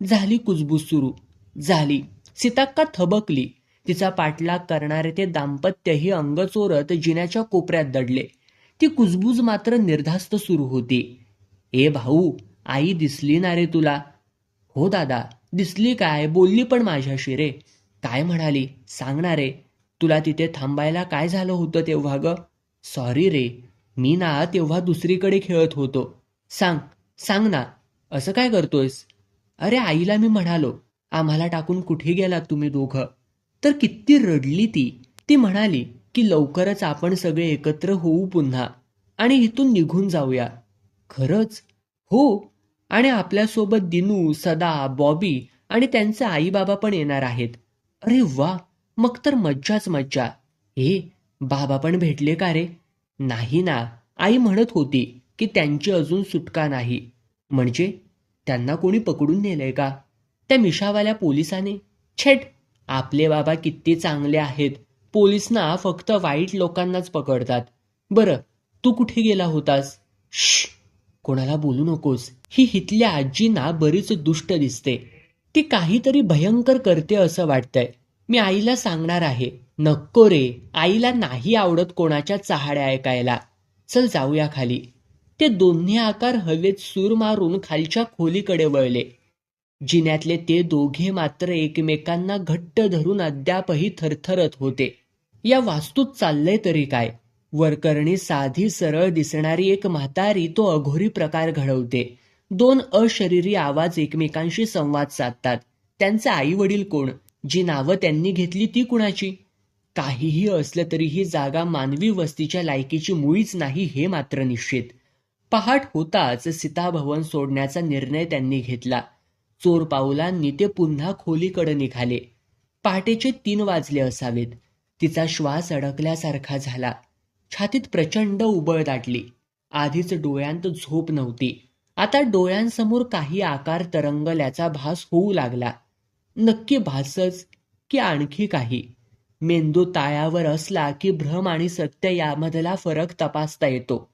झाली कुजबूज सुरू. झाली. सीताक्का थबकली. तिचा पाठलाग करणारे ते दाम्पत्यही अंग चोरत जिन्याच्या कोपऱ्यात दडले. ती कुजबूज मात्र निर्धास्त सुरू होती. ए भाऊ, आई दिसली ना रे तुला? हो दादा, दिसली काय? बोलली पण माझ्याशी रे. काय म्हणाली? सांग ना रे. तुला तिथे थांबायला काय झालं होतं तेव्हा ग? सॉरी रे, मी ना तेव्हा दुसरीकडे खेळत होतो. सांग ना, असं काय करतोयस? अरे आईला मी म्हणालो, आम्हाला टाकून कुठे गेलात तुम्ही दोघं? तर किती रडली ती. ती म्हणाली की लवकरच आपण सगळे एकत्र होऊ पुन्हा आणि इथून निघून जाऊया. खरंच? हो. आणि आपल्यासोबत दिनू, सदा, बॉबी आणि त्यांचे आई बाबा पण येणार आहेत. अरे वा, मग तर मज्जाच मज्जा. बाबा पण भेटले का रे? नाही ना, आई म्हणत होती की त्यांची अजून सुटका नाही. म्हणजे त्यांना कोणी पकडून नेलंय का? त्या मिशावाल्या पोलिसाने? छेट, आपले बाबा किती चांगले आहेत. पोलीस ना फक्त वाईट लोकांनाच पकडतात. बरं, तू कुठे गेला होतास? श्श, कोणाला बोलू नकोस. ही हितल्या आजी ना बरीच दुष्ट दिसते. ती काहीतरी भयंकर करते असं वाटतंय. मी आईला सांगणार आहे. नको रे, आईला नाही आवडत कोणाच्या चहाड्या ऐकायला. चल जाऊया खाली. ते दोन्ही आकार हवेत सूर मारून खालच्या खोलीकडे वळले. जिन्यातले ते दोघे मात्र एकमेकांना घट्ट धरून अद्यापही थरथरत होते. या वास्तूत चाललंय तरी काय? वरकरणी साधी सरळ दिसणारी एक म्हातारी तो अघोरी प्रकार घडवते. 2 अशरीरी आवाज एकमेकांशी संवाद साधतात. त्यांचे आई वडील कोण? जी नावं त्यांनी घेतली ती कुणाची? काहीही असलं तरी ही जागा मानवी वस्तीच्या लायकीची मुळीच नाही हे मात्र निश्चित. पहाट होताच सीताभवन सोडण्याचा निर्णय त्यांनी घेतला. चोर पावलांनी ते पुन्हा खोलीकडे निघाले. पहाटेचे 3 वाजले असावेत. तिचा श्वास अडकल्यासारखा झाला. छातीत प्रचंड उबळ दाटली. आधीच डोळ्यांत झोप नव्हती. आता डोळ्यांसमोर काही आकार तरंगल्याचा भास होऊ लागला. नक्की भासच की आणखी काही? मेंदू ताळ्यावर असला की भ्रम आणि सत्य यामधला फरक तपासता येतो.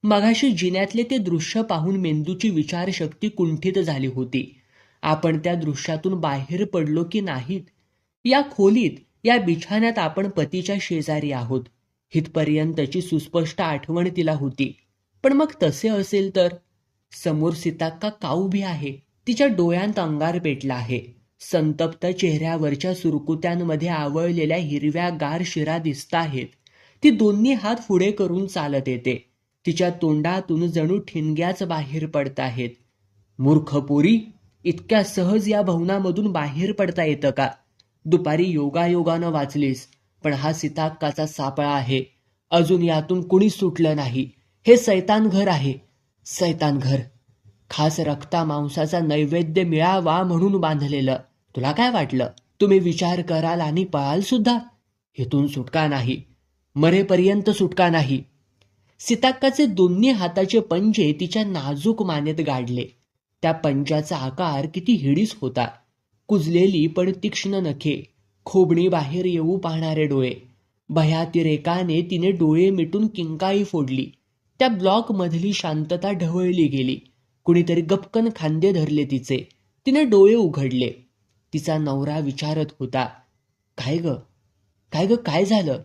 मगाशी जिन्यातले ते दृश्य पाहून मेंदूची विचारशक्ती कुंठित झाली होती. आपण त्या दृश्यातून बाहेर पडलो की नाहीत? या खोलीत, या बिछाण्यात आपण पतीच्या शेजारी आहोत, हितपर्यंतची सुस्पष्ट आठवण तिला होती. पण मग तसे असेल तर? समोर सीताक्का का उभी आहे? तिच्या डोळ्यांत अंगार पेटला आहे. संतप्त चेहऱ्यावरच्या सुरकुत्यांमध्ये आवळलेल्या हिरव्या गार शिरा दिसताहेत. ती दोन्ही हात पुढे करून चालत येते. तिच्या तोंडातून जणू ठिणग्याच बाहेर पडताहेत. मूर्ख पोरी, इतक्या सहज या भवनामधून बाहेर पडता येतं का? दुपारी योगायोगानं वाचलीस, पण हा सीताक्काचा सापळा आहे. अजून यातून कुणी सुटलं नाही. हे सैतान घर आहे. सैतान घर. खास रक्ता मांसाचा नैवेद्य मिळावा म्हणून बांधलेलं. तुला काय वाटलं? तुम्ही विचार कराल आणि पळाल सुद्धा? इथून सुटका नाही. मरेपर्यंत सुटका नाही. सीताक्काचे दोन्ही हाताचे पंजे तिच्या नाजूक मानेत गाडले. त्या पंजाचा आकार किती हिडीस होता. कुजलेली पण तीक्ष्ण नखे, खोबणी बाहेर येऊ पाहणारे डोळे. भयातिरेकाने तिने डोळे मिटून किंकाळी फोडली. त्या ब्लॉकमधली शांतता ढवळली गेली. कुणीतरी गपकन खांदे धरले तिचे. तिने डोळे उघडले. तिचा नवरा विचारत होता, काय ग, काय ग, काय झालं?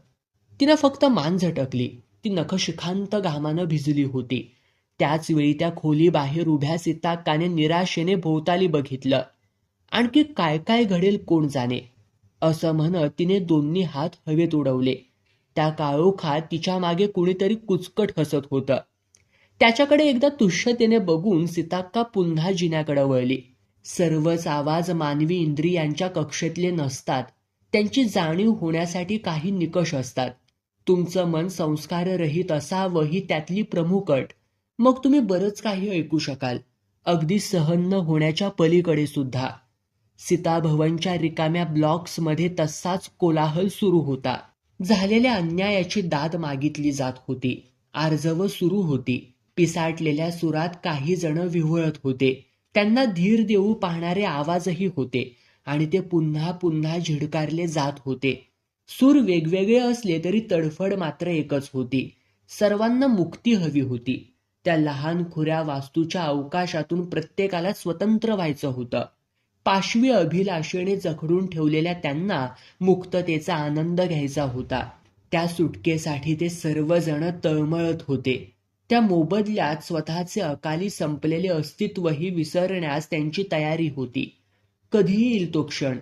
तिनं फक्त मान झटकली. ती नखशिखांत घामानं भिजली होती. त्याच वेळी त्या खोली बाहेर उभ्या सीताक्काने निराशेने भोवताली बघितलं. आणखी काय काय घडेल कोण जाणे, असं म्हणत तिने दोन्ही हात हवेत उडवले. त्या काळोखात तिच्या मागे कुणीतरी कुचकट हसत होतं. त्याच्याकडे एकदा तुष्यतेने बघून सीताक्का पुन्हा जिन्याकडे वळली. सर्वच आवाज मानवी इंद्रियांच्या कक्षेतले नसतात. त्यांची जाणीव होण्यासाठी काही निकष असतात. तुमचं मन संस्काररहित असावं ही त्यातली प्रमुख अट. मग तुम्ही बरंच काही ऐकू शकाल, अगदी सहन न होण्याच्या पलीकडे सुद्धा. सीताभवनच्या रिकाम्या ब्लॉक्समध्ये तसाच कोलाहल सुरू होता. झालेल्या अन्यायाची दाद मागितली जात होती. आर्जव सुरू होती. पिसाटलेल्या सुरात काही जण विव्हळत होते. त्यांना धीर देऊ पाहणारे आवाजही होते आणि ते पुन्हा पुन्हा झिडकारले जात होते. सूर वेगवेगळे असले तरी तडफड मात्र एकच होती. सर्वांना मुक्ती हवी होती. त्या लहान खुऱ्या वास्तूच्या अवकाशातून प्रत्येकाला स्वतंत्र व्हायचं होतं. पाशवी अभिलाषेने जखडून ठेवलेल्या त्यांना मुक्ततेचा आनंद घ्यायचा होता. त्या सुटकेसाठी ते सर्वजण तळमळत होते. त्या मोबदल्यात स्वतःचे अकाली संपलेले अस्तित्वही विसरण्यास त्यांची तयारी होती. कधी येईल तो क्षण,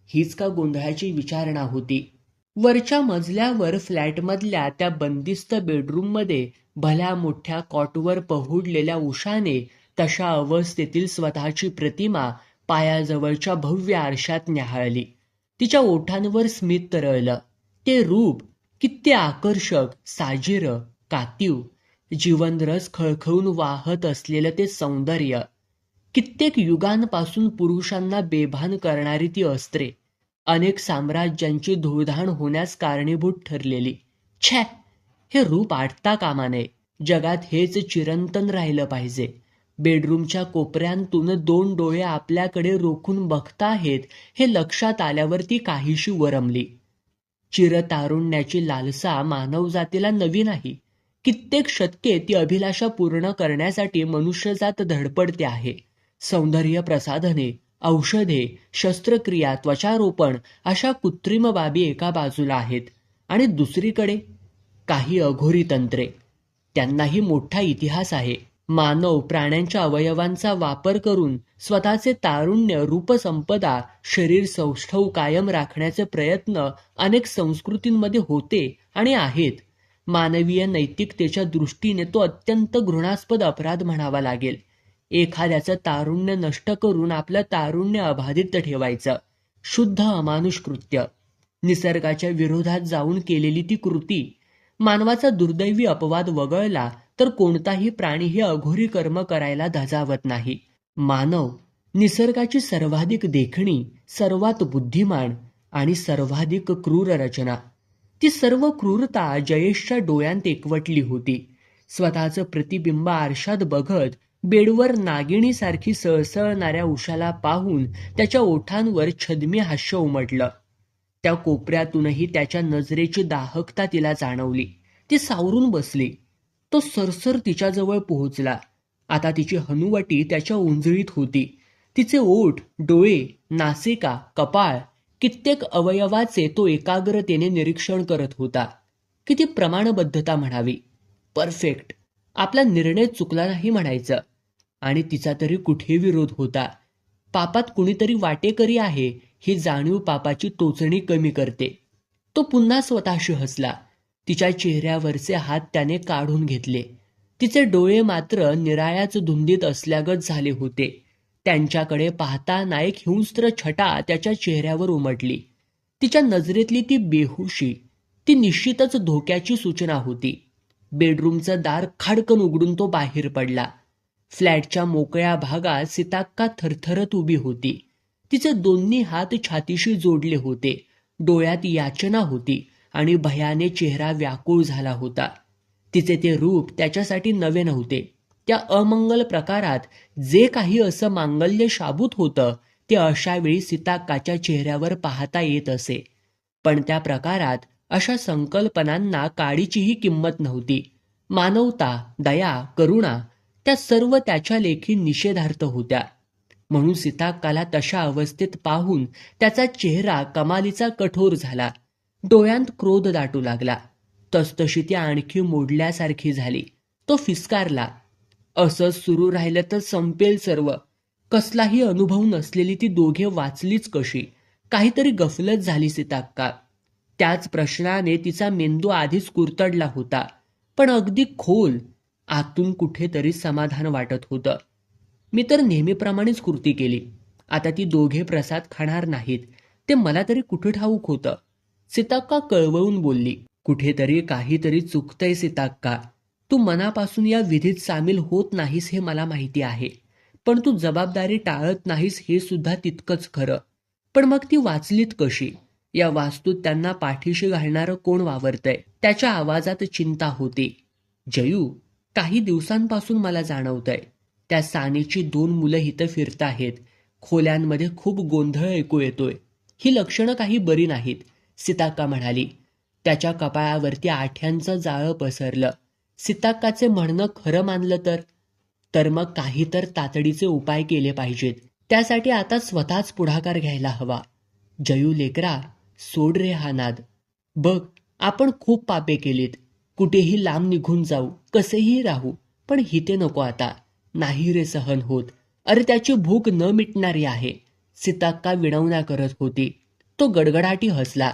हीच का गोंधळाची विचारणा होती. वरच्या मजल्यावर फ्लॅटमधल्या त्या बंदिस्त बेडरूममध्ये भल्या मोठ्या कॉटवर पहुडलेल्या उषाने तशा अवस्थेतील स्वतःची प्रतिमा पायाजवळच्या भव्य आरशात न्याहाळली. तिच्या ओठांवर स्मित तरळलं. ते रूप किती आकर्षक, साजिर, कातीव, जीवनरस खळखळून वाहत असलेलं ते सौंदर्य. कित्येक युगांपासून पुरुषांना बेभान करणारी ती अस्त्रे, अनेक साम्राज्यांची धुळधाण होण्यास कारणीभूत ठरलेली. छे, हे रूप आटता कामा नये. जगात हेच चिरंतन राहिलं पाहिजे. बेडरूमच्या कोपऱ्यांतून दोन डोळे आपल्याकडे रोखून बघताहेत हे लक्षात आल्यावर ती काहीशी वरमली. चिरतारुण्याची लालसा मानवजातीला नवी नाही. कित्येक शतके ती अभिलाषा पूर्ण करण्यासाठी मनुष्यजात धडपडते आहे. सौंदर्य प्रसाधने, औषधे, शस्त्रक्रिया, त्वचारोपण अशा कृत्रिम बाबी एका बाजूला आहेत आणि दुसरीकडे काही अघोरी तंत्रे. त्यांनाही मोठा इतिहास आहे. मानव प्राण्यांच्या अवयवांचा वापर करून स्वतःचे तारुण्य, रूपसंपदा, शरीर सौष्ठव कायम राखण्याचे प्रयत्न अनेक संस्कृतींमध्ये होते आणि आहेत. मानवीय नैतिकतेच्या दृष्टीने तो अत्यंत घृणास्पद अपराध म्हणावा लागेल. एखाद्याचं तारुण्य नष्ट करून आपलं तारुण्य अबाधित ठेवायचं, शुद्ध अमानुष कृत्य. निसर्गाच्या विरोधात जाऊन केलेली ती कृती. मानवाचा दुर्दैवी अपवाद वगळला तर कोणताही प्राणी हे अघोरी कर्म करायला धजावत नाही. मानव निसर्गाची सर्वाधिक देखणी, सर्वात बुद्धिमान आणि सर्वाधिक क्रूर रचना. ती सर्व क्रूरता जयेशच्या डोळ्यांत एकवटली होती. स्वतःचं प्रतिबिंब आरशात बघत बेडवर नागिणीसारखी सळसळणाऱ्या उषाला पाहून त्याच्या ओठांवर छद्मी हास्य उमटलं. त्या कोपऱ्यातूनही त्याच्या नजरेची दाहकता तिला जाणवली. ती सावरून बसली. तो सरसर तिच्याजवळ पोहोचला. आता तिची हनुवटी त्याच्या उंजळीत होती. तिचे ओठ, डोळे, नासिका, कपाळ, कित्येक अवयवाचे तो एकाग्रतेने निरीक्षण करत होता. किती प्रमाणबद्धता म्हणावी. परफेक्ट. आपला निर्णय चुकला नाही म्हणायचं. आणि तिचा तरी कुठे विरोध होता. पापात कुणीतरी वाटेकरी आहे ही जाणीव पापाची टोचणी कमी करते. तो पुन्हा स्वतःशी हसला. तिच्या चेहऱ्यावरचे हात त्याने काढून घेतले. तिचे डोळे मात्र निराळ्याच धुंदीत असल्यागत झाले होते. त्यांच्याकडे पाहताना एक हिंस्त्र छटा त्याच्या चेहऱ्यावर उमटली. तिच्या नजरेतली ती बेहुशी, ती निश्चितच धोक्याची सूचना होती. बेडरूमचं दार खाडकन उघडून तो बाहेर पडला. फ्लॅटच्या मोकळ्या भागात सीताक्का थरथरत उभी होती. तिचे दोन्ही हात छातीशी जोडले होते. डोळ्यात याचना होती आणि भयाने चेहरा व्याकुळ झाला होता. तिचे ते रूप त्याच्यासाठी नवे नव्हते. त्या अमंगल प्रकारात जे काही असं मांगल्य शाबूत होतं ते अशा वेळी सीताक्काच्या चेहऱ्यावर पाहता येत असे. पण त्या प्रकारात अशा संकल्पनांना काडीचीही किंमत नव्हती. मानवता, दया, करुणा त्या सर्व त्याच्या लेखी निषेधार्थ होत्या. म्हणून सीताक्काला तशा अवस्थेत पाहून त्याचा चेहरा कमालीचा कठोर झाला. डोळ्यांत क्रोध दाटू लागला. तसतशी ती आणखी मोडल्यासारखी झाली. तो फिसकारला, असंच सुरू राहिलं तर संपेल सर्व. कसलाही अनुभव नसलेली ती दोघे वाचलीच कशी? काहीतरी गफलत झाली सीताक्का. त्याच प्रश्नाने तिचा मेंदू आधीच कुरतडला होता. पण अगदी खोल आतून कुठेतरी समाधान वाटत होतं. मी तर नेहमीप्रमाणेच कृती केली. आता ती दोघे प्रसाद खाणार नाहीत ते मला तरी कुठे ठाऊक होतं. सीताक्का कळवळून बोलली, कुठेतरी काहीतरी चुकतंय सीताक्का. तू मनापासून या विधीत सामील होत नाहीस हे मला माहिती आहे. पण तू जबाबदारी टाळत नाहीस हे सुद्धा तितकंच खरं. पण मग ती वाचलीत कशी? या वास्तूत त्यांना पाठीशी घालणारं कोण वावरतंय? त्याच्या आवाजात चिंता होती. जयू, काही दिवसांपासून मला जाणवतंय त्या सानेची 2 मुलं इथं फिरताहेत. खोल्यांमध्ये खूप गोंधळ ऐकू येतोय. ही लक्षणं काही बरी नाहीत, सीताक्का म्हणाली. त्याच्या कपाळावरती आठ्यांचं जाळं पसरलं. सीताक्काचे म्हणणं खरं मानलं तर मग काही तर तातडीचे उपाय केले पाहिजेत. त्यासाठी आता स्वतःच पुढाकार घ्यायला हवा. जयू लेकरा, सोड रे हा नाद. बघ, आपण खूप पापे केलीत. कुठेही लांब निघून जाऊ, कसेही राहू, पण हिते नको आता. नाही रे सहन होत. अरे त्याची भूक न मिटणारी आहे. सीताक्का विनवण्या करत होती. तो गडगडाटी हसला.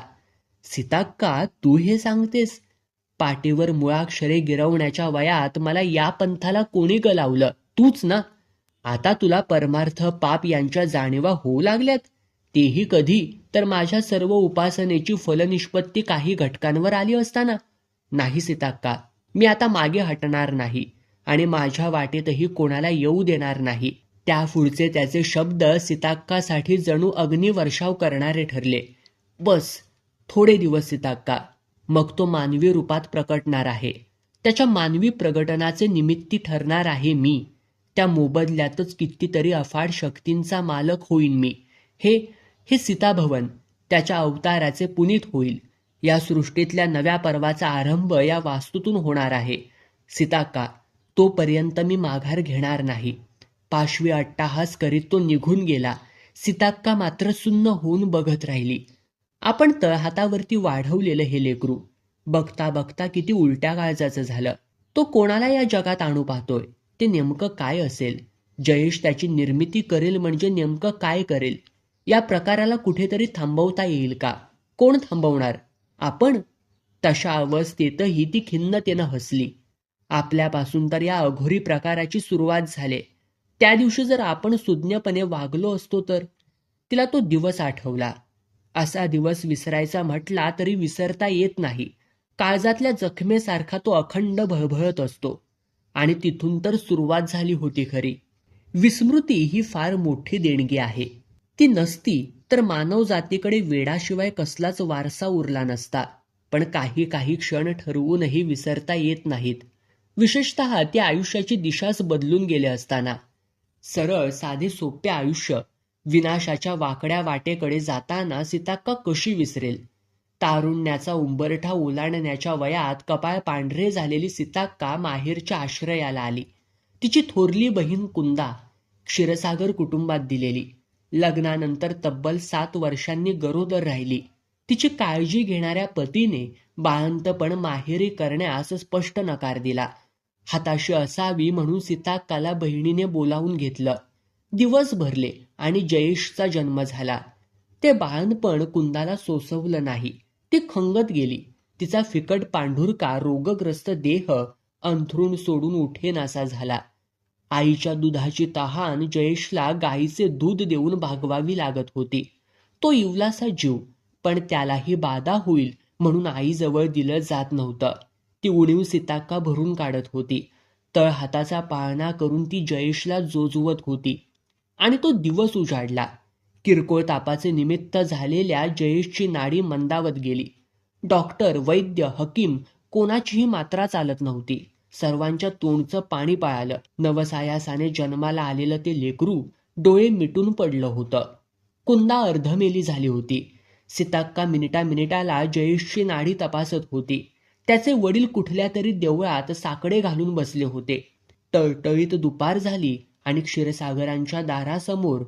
सीताक्का, तू हे सांगतेस? पाठीवर मुळाक्षरे गिरवण्याच्या वयात मला या पंथाला कोणी लावलं? तूच ना. आता तुला परमार्थ पाप यांच्या जाणीवा होऊ लागल्यात. तेही कधी? तर माझ्या सर्व उपासनेची फलनिष्पत्ती काही घटकांवर आली असताना. नाही सीताक्का, मी आता मागे हटणार नाही आणि माझ्या वाटेतही कोणाला येऊ देणार नाही. त्यापुढचे त्याचे शब्द सीताक्कासाठी जणू अग्निवर्षाव करणारे ठरले. बस थोडे दिवस सीताक्का, मग तो मानवी रूपात प्रकटणार आहे. त्याच्या मानवी प्रगटनाचे निमित्ती ठरणार आहे मी. त्या मोबदल्यातच कितीतरी अफाट शक्तींचा मालक होईन मी. हे सीताभवन त्याच्या अवताराचे पुनीत होईल. या सृष्टीतल्या नव्या पर्वाचा आरंभ या वास्तूतून होणार आहे. सीताक्का, तोपर्यंत मी माघार घेणार नाही. पाशवी अट्टाहास करीत तो निघून गेला. सीताक्का मात्र सुन्न होऊन बघत राहिली. आपण तळहातावरती वाढवलेलं हे लेकरू बघता बघता किती उलट्या काळजाचं झालं. तो कोणाला या जगात आणू पाहतोय? ते नेमकं काय असेल? जयेश त्याची निर्मिती करेल म्हणजे नेमकं काय करेल? या प्रकाराला कुठेतरी थांबवता येईल का? कोण थांबवणार? आपण? तशा अवस्थेतही ती खिन्नतेनं हसली. आपल्यापासून तर या अघोरी प्रकाराची सुरुवात झाली. त्या दिवशी जर आपण सुज्ञपणे वागलो असतो तर. तिला तो दिवस आठवला. असा दिवस विसरायचा म्हटला तरी विसरता येत नाही. काळजातल्या जखमेसारखा तो अखंड भळभळत असतो. आणि तिथून तर सुरुवात झाली होती खरी. विस्मृती ही फार मोठी देणगी आहे. ती नसती तर मानव जातीकडे वेडाशिवाय कसलाच वारसा उरला नसता. पण काही काही क्षण ठरवूनही विसरता येत नाहीत. विशेषतः त्या आयुष्याची दिशाच बदलून गेले असताना. सरळ साधे सोपे आयुष्य विनाशाच्या वाकड्या वाटेकडे जाताना सीताक्का कशी विसरेल? तारुण्याचा उंबरठा ओलांडण्याच्या वयात कपाळ पांढरे झालेली सीताक्का माहेरच्या आश्रयाला आली. तिची थोरली बहीण कुंदा क्षीरसागर कुटुंबात दिलेली. लग्नानंतर तब्बल 7 वर्षांनी गरोदर राहिली. तिची काळजी घेणाऱ्या पतीने बाळंतपण माहेरी करण्यास स्पष्ट नकार दिला. हाताशी असावी म्हणून सीताक्काला बहिणीने बोलावून घेतलं. दिवस भरले आणि जयेशचा जन्म झाला. ते बाळंतपण कुंदाला सोसवलं नाही. ती खंगत गेली. तिचा फिकट पांढुरका रोगग्रस्त देह अंथरूण सोडून उठेनासा झाला. आईच्या दुधाची तहान जयेशला गाईचे दूध देऊन भागवावी लागत होती. तो इवलासा जीव, पण त्यालाही बाधा होईल म्हणून आईजवळ दिलं जात नव्हतं. ती उणीव सीताक्का भरून काढत होती. तळहाताचा पाळणा करून ती जयेशला जोजवत होती. आणि तो दिवस उजाडला. किरकोळ तापाचे निमित्त झालेल्या जयेशची नाडी मंदावत गेली. डॉक्टर, वैद्य, हकीम कोणाचीही मात्रा चालत नव्हती. सर्वांच्या तोंडचं पाणी पळालं. नवसायासाने जन्माला आलेलं ते लेकरू डोळे मिटून पडलं होतं. कुंदा अर्धमेली झाली होती. सीताक्का मिनिटाला जयेशची नाडी तपासत होती. त्याचे वडील कुठल्या तरी देवळात साकडे घालून बसले होते. टळटळीत दुपार झाली आणि क्षीरसागरांच्या दारासमोर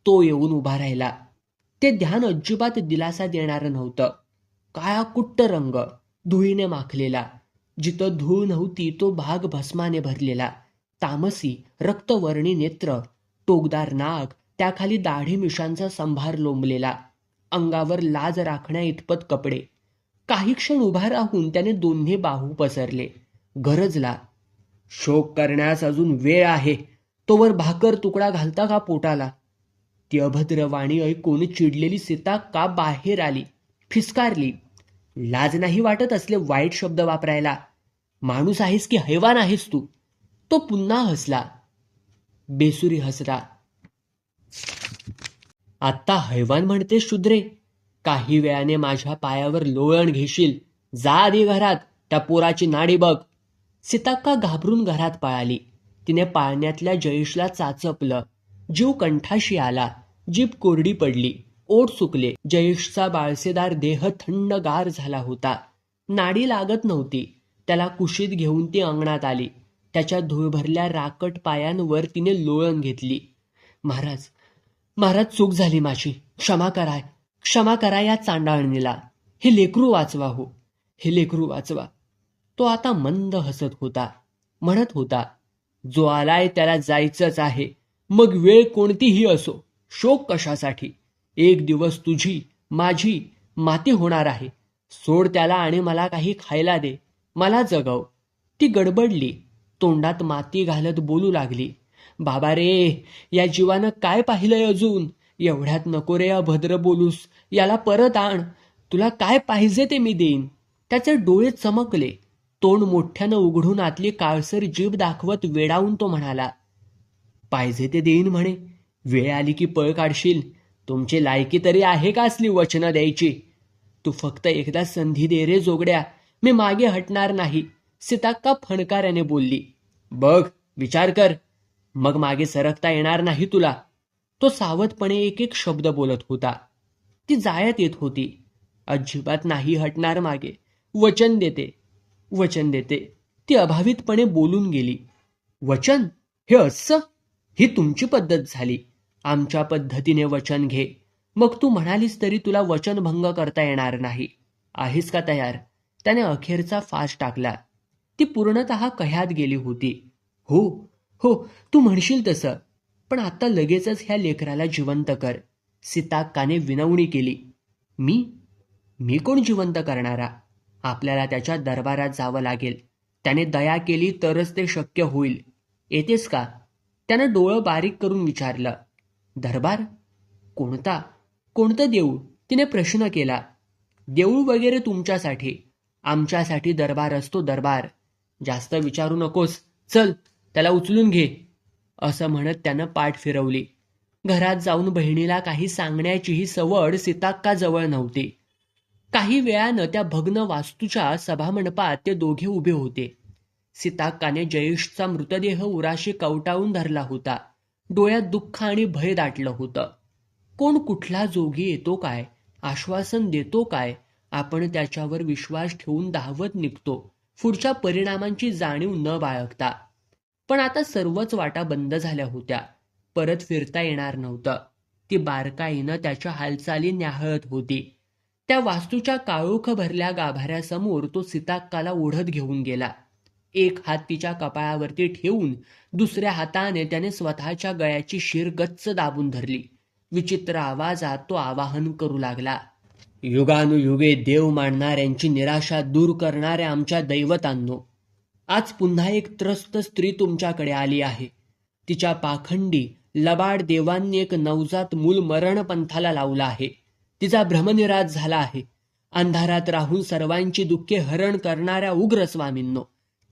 तो येऊन उभा राहिला. ते ध्यान अजिबात दिलासा देणारं नव्हतं. काळा कुट्ट रंग, धुळीने माखलेला. जिथं धूळ नव्हती तो भाग भस्माने भरलेला. तामसी रक्तवर्णी नेत्र, टोकदार नाक, त्याखाली दाढी मिशांचा संभार लोंबलेला. अंगावर लाज राखण्या इतपत कपडे. काही क्षण उभा राहून त्याने दोन्ही बाहू पसरले. गरजला, शोक करण्यास अजून वेळ आहे, तोवर भाकर तुकडा घालता का पोटाला? ती अभद्र वाणी ऐकून चिडलेली सीता बाहेर आली. फिसकारली, लाज नाही वाटत असले वाईट शब्द वापरायला? माणूस आहेस की हैवान आहेस तू? तो पुन्हा हसला, बेसुरी हसला. आत्ता हैवान म्हणते शूद्रे? काही वेळाने माझ्या पायावर लोळण घेशील. जा आधी घरात, त्या पोराची नाडी बघ. सीताक्का घाबरून घरात पळाली. तिने पाळण्यातल्या जयेशला चाचपलं. जीव कंठाशी आला. जीभ कोरडी पडली. ओठ सुकले. जयेशचा बाळसेदार देह थंडगार झाला होता. नाडी लागत नव्हती. त्याला कुशीत घेऊन ती अंगणात आली. त्याच्या धूळ भरल्या राकट पायांवर तिने लोळण घेतली. महाराज, महाराज, चूक झाली माझी. क्षमा करा या चांडाळणीला. हे लेकरू वाचवा हो, हे लेकरू वाचवा. तो आता मंद हसत होता. म्हणत होता, जो आलाय त्याला जायचंच आहे. मग वेळ कोणतीही असो. शोक कशासाठी? एक दिवस तुझी माझी माती होणार आहे. सोड त्याला आणि मला काही खायला दे. मला जगव. ती गडबडली. तोंडात माती घालत बोलू लागली, बाबा रे, या जीवानं काय पाहिलंय अजून? एवढ्यात नको रे अभद्र बोलूस. याला परत आण. तुला काय पाहिजे ते मी देईन. त्याचे डोळे चमकले. तोंड मोठ्यानं उघडून आतली काळसर जीभ दाखवत वेडावून तो म्हणाला, पाहिजे ते देईन म्हणे. वेळ आली की पळ काढशील. तुमची लायकी तरी आहे का असली वचनं द्यायची? तू फक्त एकदा संधी दे रे जोगड्या. मी मागे हटणार नाही. सीताक्का फणकाऱ्याने बोलली. बघ, विचार कर, मग मागे सरकता येणार नाही तुला. तो सावधपणे एक एक शब्द बोलत होता. ती जाळ्यात येत होती. अजिबात नाही हटणार मागे. वचन देते, वचन देते. ती अभावितपणे बोलून गेली. वचन? हे असं? ही तुमची पद्धत झाली. आमच्या पद्धतीने वचन घे. मग तू म्हणालीस तरी तुला वचनभंग करता येणार नाही. आहेस का तयार? त्याने अखेरचा फास टाकला. ती पूर्णतः कह्यात गेली होती. हो हो, तू म्हणशील तसं. पण आता लगेचच ह्या लेकराला जिवंत कर. सीताक्काने विनवणी केली. मी कोण जिवंत करणारा? आपल्याला त्याच्या दरबारात जावं लागेल. त्याने दया केली तरच ते शक्य होईल. येतेस का? त्यानं डोळं बारीक करून विचारलं. दरबार? कोणतं देऊळ? तिने प्रश्न केला. देऊळ वगैरे तुमच्यासाठी. आमच्यासाठी दरबार असतो दरबार. जास्त विचारू नकोस. चल, त्याला उचलून घे. असं म्हणत त्यानं पाठ फिरवली. घरात जाऊन बहिणीला काही सांगण्याचीही सवड सीताक्काजवळ नव्हती. काही वेळानं त्या भग्न वास्तूच्या सभामंडपात ते दोघे उभे होते. सीताक्काने जयेशचा मृतदेह उराशी कवटाळून धरला होता. डोळ्यात दुःख आणि भय दाटलं होतं. कोण कुठला जोगी येतो काय, आश्वासन देतो काय, आपण त्याच्यावर विश्वास ठेवून धावत निघतो, पुढच्या परिणामांची जाणीव न बाळगता. पण आता सर्वच वाटा बंद झाल्या होत्या. परत फिरता येणार नव्हतं. ती बारकाईनं त्याच्या हालचाली न्याहाळत होती. त्या वास्तूच्या काळोख भरल्या गाभाऱ्यासमोर तो सीताक्काला ओढत घेऊन गेला. एक हात तिच्या कपाळावरती ठेवून दुसऱ्या हाताने त्याने स्वतःच्या गळ्याची शिर गच्च दाबून धरली. विचित्र आवाजात तो आवाहन करू लागला. युगानुयुगे देव मानणाऱ्यांची निराशा दूर करणाऱ्या आमच्या दैवतांनो, आज पुन्हा एक त्रस्त स्त्री तुमच्याकडे आली आहे. तिच्या पाखंडी लबाड देवांनी एक नवजात मूल मरण पंथाला लावला आहे. तिचा भ्रमनिरास झाला आहे. अंधारात राहून सर्वांची दुःखे हरण करणाऱ्या उग्र स्वामींनो,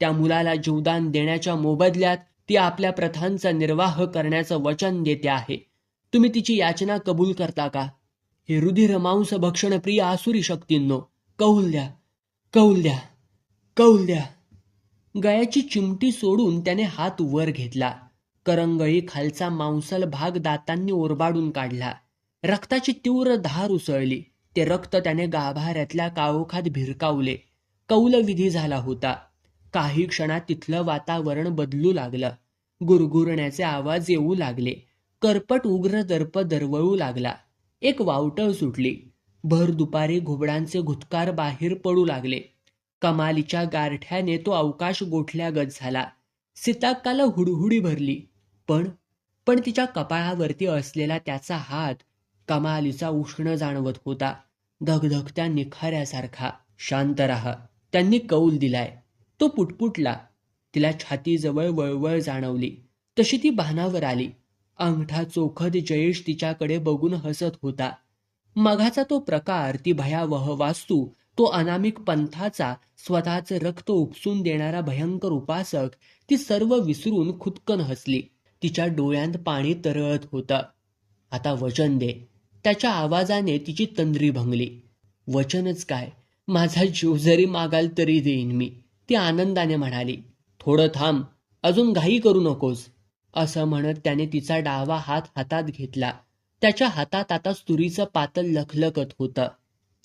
त्या मुलाला जीवदान देण्याच्या मोबदल्यात ती आपल्या प्रथांचा निर्वाह करण्याचं वचन देते आहे. तुम्ही तिची याचना कबूल करता का? हे रुधिर मांस भक्षणप्रिय आसुरी शक्तींनो, कौल द्या, कौल द्या, कौल द्या. गळ्याची चिमटी सोडून त्याने हात वर घेतला. करंगळी खालचा मांसल भाग दातांनी ओरबाडून काढला. रक्ताची तीव्र धार उसळली. ते रक्त त्याने गाभाऱ्यातल्या काळोखात भिरकावले. कौलविधी झाला होता. काही क्षणात तिथलं वातावरण बदलू लागलं. गुरगुरण्याचे आवाज येऊ लागले. करपट उग्र दर्प दरवळू लागला. एक वावटळ सुटली. भर दुपारी घुबडांचे घुतकार बाहेर पडू लागले. कमालीच्या गारठ्याने तो अवकाश गोठल्यागत झाला. सीताक्काला हुडहुडी भरली. पण तिच्या कपाळावरती असलेला त्याचा हात कमालीचा उष्ण जाणवत होता, धगधगत्या निखाऱ्यासारखा. शांत राहा, त्यांनी कौल दिलाय. तो पुटपुटला. तिला छातीजवळ वळवळ जाणवली. तशी ती भानावर आली. अंगठा चोखत जयेश तिच्याकडे बघून हसत होता. मघाचा तो प्रकार, ती भयावह वास्तू, तो अनामिक पंथाचा स्वतःचं रक्त उपसून देणारा भयंकर उपासक, ती सर्व विसरून खुदकन हसली. तिच्या डोळ्यांत पाणी तरळत होतं. आता वचन दे. त्याच्या आवाजाने तिची तंद्री भंगली. वचनच काय, माझा जीव जरी मागाल तरी देईन मी, ती आनंदाने म्हणाली. थोडं थांब, अजून घाई करू नकोस, असं म्हणत त्याने तिचा डावा हात हातात घेतला. त्याच्या हातात आता सुरीचं पातळ लखलखत होतं.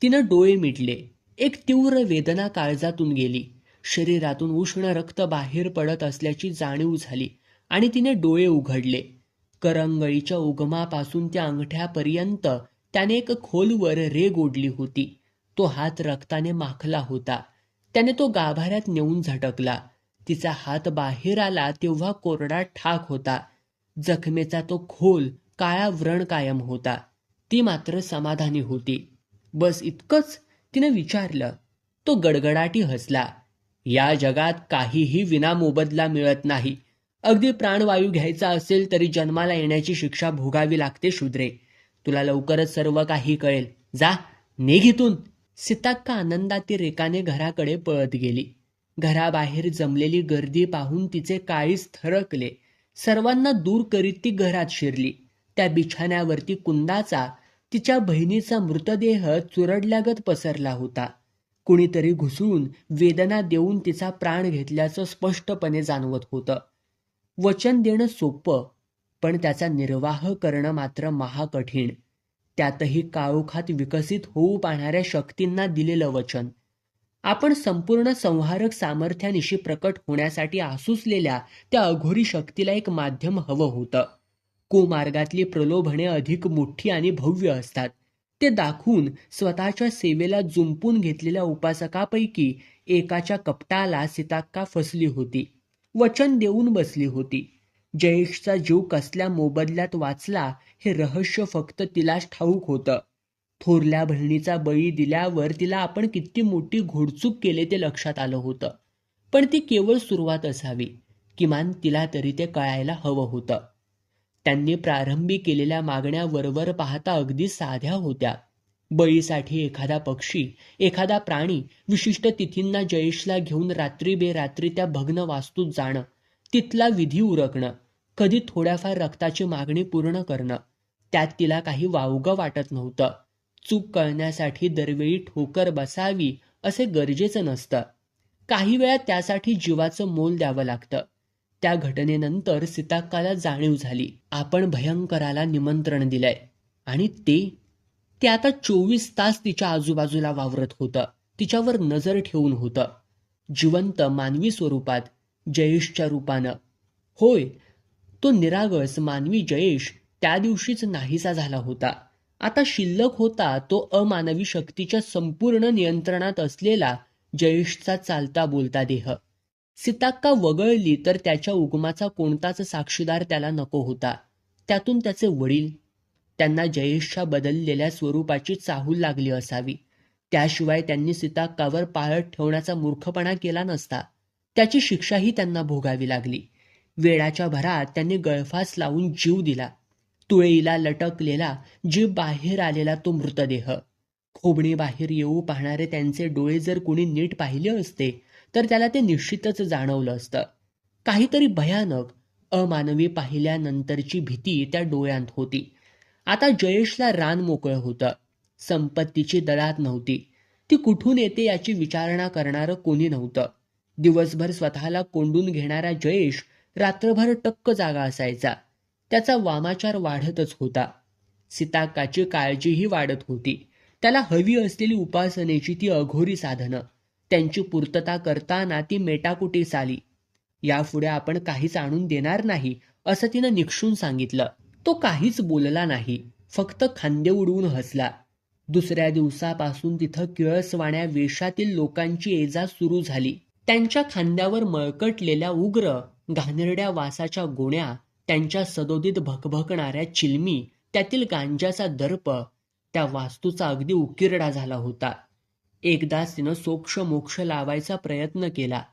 तिनं डोळे मिटले. एक तीव्र वेदना काळजातून गेली. शरीरातून उष्ण रक्त बाहेर पडत असल्याची जाणीव झाली आणि तिने डोळे उघडले. करंगळीच्या उगमापासून त्या अंगठ्यापर्यंत त्याने एक खोलवर रेघ ओढली होती. तो हात रक्ताने माखला होता. त्याने तो गाभाऱ्यात नेऊन झटकला. तिचा हात बाहेर आला तेव्हा कोरडा ठाक होता. जखमेचा तो खोल काळा व्रण कायम होता. ती मात्र समाधानी होती. बस इतकंच, तिने विचारलं. तो गडगडाटी हसला. या जगात काहीही विनामोबदला मिळत नाही. अगदी प्राणवायू घ्यायचा असेल तरी जन्माला येण्याची शिक्षा भोगावी लागते शूद्रे. तुला लवकरच सर्व काही कळेल. जा, निघ इथून. सीताक्का आनंदाती रेकाने घराकडे पळत गेली. घराबाहेर जमलेली गर्दी पाहून तिचे काळीज थरकले. सर्वांना दूर करीत ती घरात शिरली. त्या बिछाण्यावरती कुंदाचा, तिच्या बहिणीचा मृतदेह चुरडल्यागत पसरला होता. कुणीतरी घुसळून वेदना देऊन तिचा प्राण घेतल्याचं स्पष्टपणे जाणवत होतं. वचन देणं सोपं, पण त्याचा निर्वाह करणं मात्र महाकठीण. त्यातही काळोखात विकसित होऊ पाहणाऱ्या शक्तींना दिलेलं वचन. आपण संपूर्ण संहारक सामर्थ्यानिशी प्रकट होण्यासाठी आसुसलेल्या त्या अघोरी शक्तीला एक माध्यम हवं होतं. कुमार्गातली प्रलोभने अधिक मोठी आणि भव्य असतात. ते दाखवून स्वतःच्या सेवेला जुंपून घेतलेल्या उपासकापैकी एकाच्या कपटाला सीताक्का फसली होती. वचन देऊन बसली होती. जयेशचा जीव कसल्या मोबदल्यात वाचला हे रहस्य फक्त तिलाच ठाऊक होतं. थोरल्या बहिणीचा बळी दिल्यावर तिला आपण किती मोठी घोडचूक केले ते लक्षात आलं होतं. पण ती केवळ सुरुवात असावी. किमान तिला तरी ते कळायला हवं होतं. त्यांनी प्रारंभी केलेल्या मागण्या वरवर पाहता अगदी साध्या होत्या. बळीसाठी एखादा पक्षी, एखादा प्राणी, विशिष्ट तिथींना जयेशला घेऊन रात्री बेरात्री त्या भग्न वास्तूत जाणं, तिथला विधी उरकणं, कधी थोड्याफार रक्ताची मागणी पूर्ण करणं. त्यात तिला काही वावगं वाटत नव्हतं. चूक कळण्यासाठी दरवेळी ठोकर बसावी असे गरजेचं नसतं. काही वेळा त्यासाठी जीवाचं मोल द्यावं लागतं. त्या घटनेनंतर सीताक्काला जाणीव झाली, आपण भयंकराला निमंत्रण दिलंय आणि ते आता 24 तास तिच्या आजूबाजूला वावरत होतं, तिच्यावर नजर ठेवून होतं. जिवंत मानवी स्वरूपात, जयेशच्या रूपानं. होय, तो निरागस मानवी जयेश त्या दिवशीच नाहीसा झाला होता. आता शिल्लक होता तो अमानवी शक्तीच्या संपूर्ण नियंत्रणात असलेला जयेशचा चालता बोलता देह. सीताक्का वगळली तर त्याच्या उगमाचा कोणताच साक्षीदार त्याला नको होता. त्यातून त्याचे वडील. त्यांना जयेशच्या बदललेल्या स्वरूपाची चाहूल लागली असावी. त्याशिवाय त्यांनी सीताक्कावर पाळत ठेवण्याचा मूर्खपणा केला नसता. त्याची शिक्षाही त्यांना भोगावी लागली. वेळाच्या भरात त्यांनी गळफास लावून जीव दिला. तुळईला लटकलेला, जीभ बाहेर आलेला तो मृतदेह. खोबणी बाहेर येऊ पाहणारे त्यांचे डोळे जर कुणी नीट पाहिले असते तर त्याला ते निश्चितच जाणवलं असतं. काहीतरी भयानक, अमानवी पाहिल्यानंतरची भीती त्या डोळ्यांत होती. आता जयेशला रान मोकळं होतं. संपत्तीची दलात नव्हती. ती कुठून येते याची विचारणा करणारं कोणी नव्हतं. दिवसभर स्वतःला कोंडून घेणारा जयेश रात्रभर टक्क जागा असायचा. त्याचा वामाचार वाढतच होता. सीताक्काची काळजीही वाढत होती. त्याला हवी असलेली उपासनेची ती अघोरी साधनं, त्यांची पूर्तता करताना ती मेटाकुटीस आली. यापुढे आपण काहीच आणून देणार नाही असं तिनं निक्षून सांगितलं. तो काहीच बोलला नाही, फक्त खांदे उडवून हसला. दुसऱ्या दिवसापासून तिथं किळसवाण्या वेशातील लोकांची ये-जा सुरू झाली. त्यांच्या खांद्यावर मळकटलेल्या उग्र घाणेरड्या वासाच्या गोण्या, त्यांच्या सदोदीत भकभकणाऱ्या चिलमी, त्यातील गांजाचा दर्प त्या वास्तूचा अगदी उकिरडा झाला होता. एकदाच तिनं सोक्ष मोक्ष लावायचा प्रयत्न केला,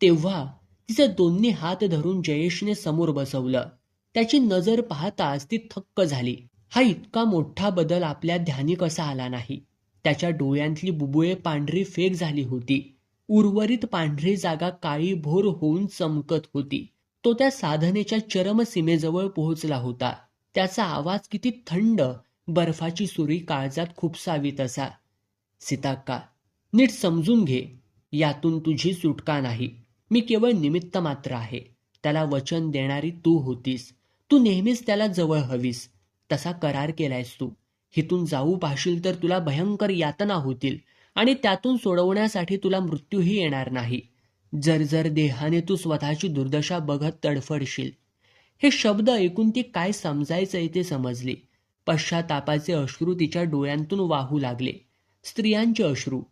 तेव्हा तिचे दोन्ही हात धरून जयेशने समोर बसवलं. त्याची नजर पाहताच ती थक्क झाली. हा इतका मोठा बदल आपल्या ध्यानी कसा आला नाही? त्याच्या डोळ्यांतली बुबुळे पांढरी फेक झाली होती. उर्वरित पांढरी जागा काळी भोर होऊन चमकत होती. तो त्या साधनेच्या चरमसीमेजवळ पोहोचला होता. त्याचा आवाज किती थंड, बर्फाची सुरी काळजात खुपसावी तसा. सीताक्का, नीट समजून घे, यातून तुझी सुटका नाही. मी केवळ निमित्त मात्र आहे. त्याला वचन देणारी तू होतीस. तू नेहमीच त्याला जवळ हवीस. तसा करार केलायस तू. हिथून जाऊ पाहशील तर तुला भयंकर यातना होतील आणि त्यातून सोडवण्यासाठी तुला मृत्यूही येणार नाही. जर देहाने तू स्वतःची दुर्दशा बघत तडफडशील. हे शब्द ऐकून ती काय समजायचंय ते समजले. पश्चातापाचे अश्रू तिच्या डोळ्यांतून वाहू लागले. स्त्रियांचे अश्रू.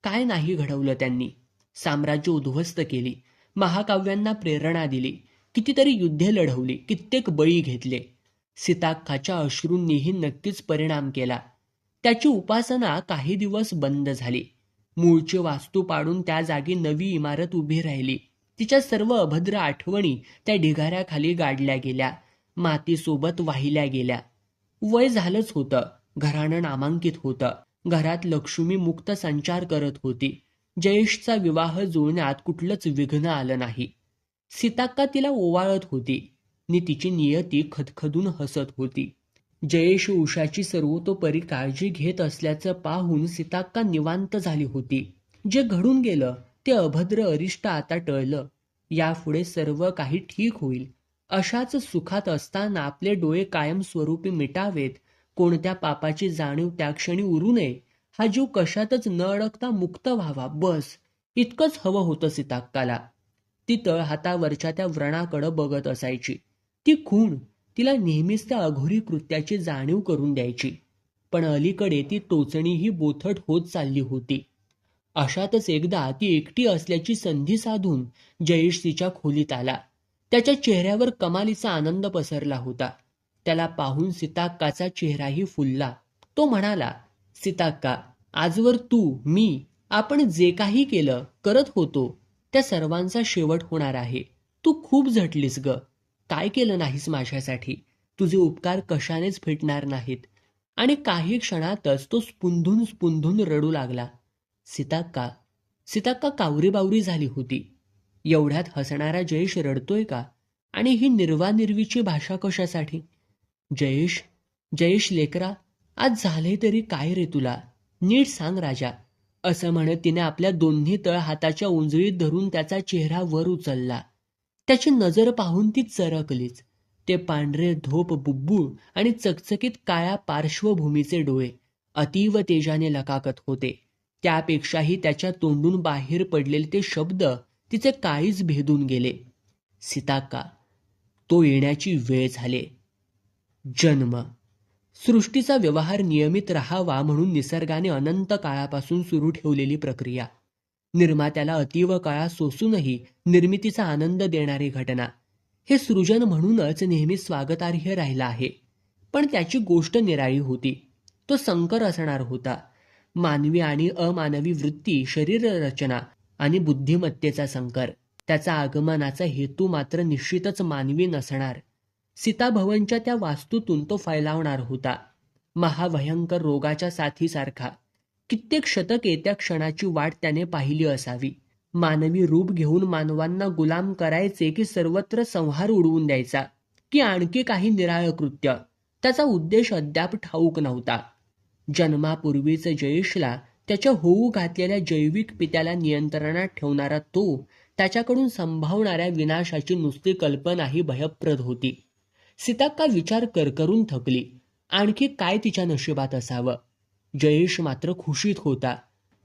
काय नाही घडवलं त्यांनी? साम्राज्य उद्ध्वस्त केली, महाकाव्यांना प्रेरणा दिली, कितीतरी युद्धे लढवली, कित्येक बळी घेतले. सीताक्काच्या अश्रूंनीही नक्कीच परिणाम केला. त्याची उपासना काही दिवस बंद झाली. मूळची वास्तू पाडून त्या जागी नवी इमारत उभी राहिली. तिच्या सर्व अभद्र आठवणी त्या ढिगाऱ्याखाली गाडल्या गेल्या, मातीसोबत वाहिल्या गेल्या. वय झालंच होतं. घराणं नामांकित होतं. घरात लक्ष्मी मुक्त संचार करत होती. जयेशचा विवाह जुळण्यात कुठलंच विघ्न आलं नाही. सीताक्का तिला ओवाळत होती नि तिची नियती खदखदून हसत होती. जयेश उषाची सर्वतोपरी काळजी घेत असल्याचं पाहून सीताक्का निवांत झाली होती. जे घडून गेलं ते अभद्र अरिष्ट आता टळलं. यापुढे सर्व काही ठीक होईल. अशाच सुखात असताना आपले डोळे कायमस्वरूपी मिटावेत, कोणत्या पापाची जाणीव त्या क्षणी उरू नये, हा जीव कशातच न अडकता मुक्त व्हावा, बस इतकंच हवं होतं सीताक्काला. ती तळहातावरच्या त्या व्रणाकडं बघत असायची. ती खूण तिला नेहमीच त्या अघोरी कृत्याची जाणीव करून द्यायची. पण अलीकडे ती टोचणीही बोथट होत चालली होती. अशातच एकदा ती एकटी असल्याची संधी साधून जयेश तिच्या खोलीत आला. त्याच्या चेहऱ्यावर कमालीचा आनंद पसरला होता. त्याला पाहून सीताक्काचा चेहराही फुलला. तो म्हणाला, सीताक्का, आजवर तू, मी, आपण जे काही केलं, करत होतो, त्या सर्वांचा शेवट होणार आहे. तू खूप झटलीस ग. काय केलं नाहीस माझ्यासाठी? तुझे उपकार कशानेच फिटणार नाहीत. आणि काही क्षणातच तो स्पुंधून स्पुंधून रडू लागला. सीताक्का कावरीबावरी झाली होती. एवढ्यात हसणारा जयेश रडतोय का? आणि ही निर्वानिर्वीची भाषा कशासाठी? जयेश लेकरा, आज झाले तरी काय रे तुला? नीट सांग राजा, असं म्हणत तिने आपल्या दोन्ही तळ हाताच्या उंजळीत धरून त्याचा चेहरा वर उचलला. त्याची नजर पाहून ती चरकलीच. ते पांढरे धोप बुब्बुळ आणि चकचकीत काळ्या पार्श्वभूमीचे डोळे अतीव तेजाने लकाकत होते. त्यापेक्षाही त्याच्या तोंडून बाहेर पडलेले ते शब्द तिचे काळीज भेदून गेले. सीताक्का, तो येण्याची वेळ झाली. जन्म. सृष्टीचा व्यवहार नियमित राहावा म्हणून निसर्गाने अनंत काळापासून सुरू ठेवलेली प्रक्रिया. निर्मात्याला अतीव काळा सोसूनही निर्मितीचा आनंद देणारी घटना. हे सृजन म्हणूनच नेहमी स्वागतार्ह राहिलं आहे. पण त्याची गोष्ट निराळी होती. तो संकर असणार होता. मानवी आणि अमानवी वृत्ती, शरीर रचना आणि बुद्धिमत्तेचा संकर. त्याचा आगमनाचा हेतू मात्र निश्चितच मानवी नसणार. सीताभवनच्या त्या वास्तूतून तो फैलावणार होता. महाभयंकर रोगाच्या साथीसारखा. कित्येक शतके त्या क्षणाची वाट त्याने पाहिली असावी. मानवी रूप घेऊन मानवांना गुलाम करायचे की सर्वत्र संहार उडवून द्यायचा, की आणखी काही निराळं कृत्य, त्याचा उद्देश अद्याप ठाऊक नव्हता. जन्मापूर्वीच जयेशला त्याच्या होऊ घातलेल्या जैविक पित्याला नियंत्रणात ठेवणारा तो त्याच्याकडून संभावणाऱ्या विनाशाची नुसती कल्पनाही भयप्रद होती. सीताक्का विचार करून थकली. आणखी काय तिच्या नशिबात असावं? जयेश मात्र खुशीत होता.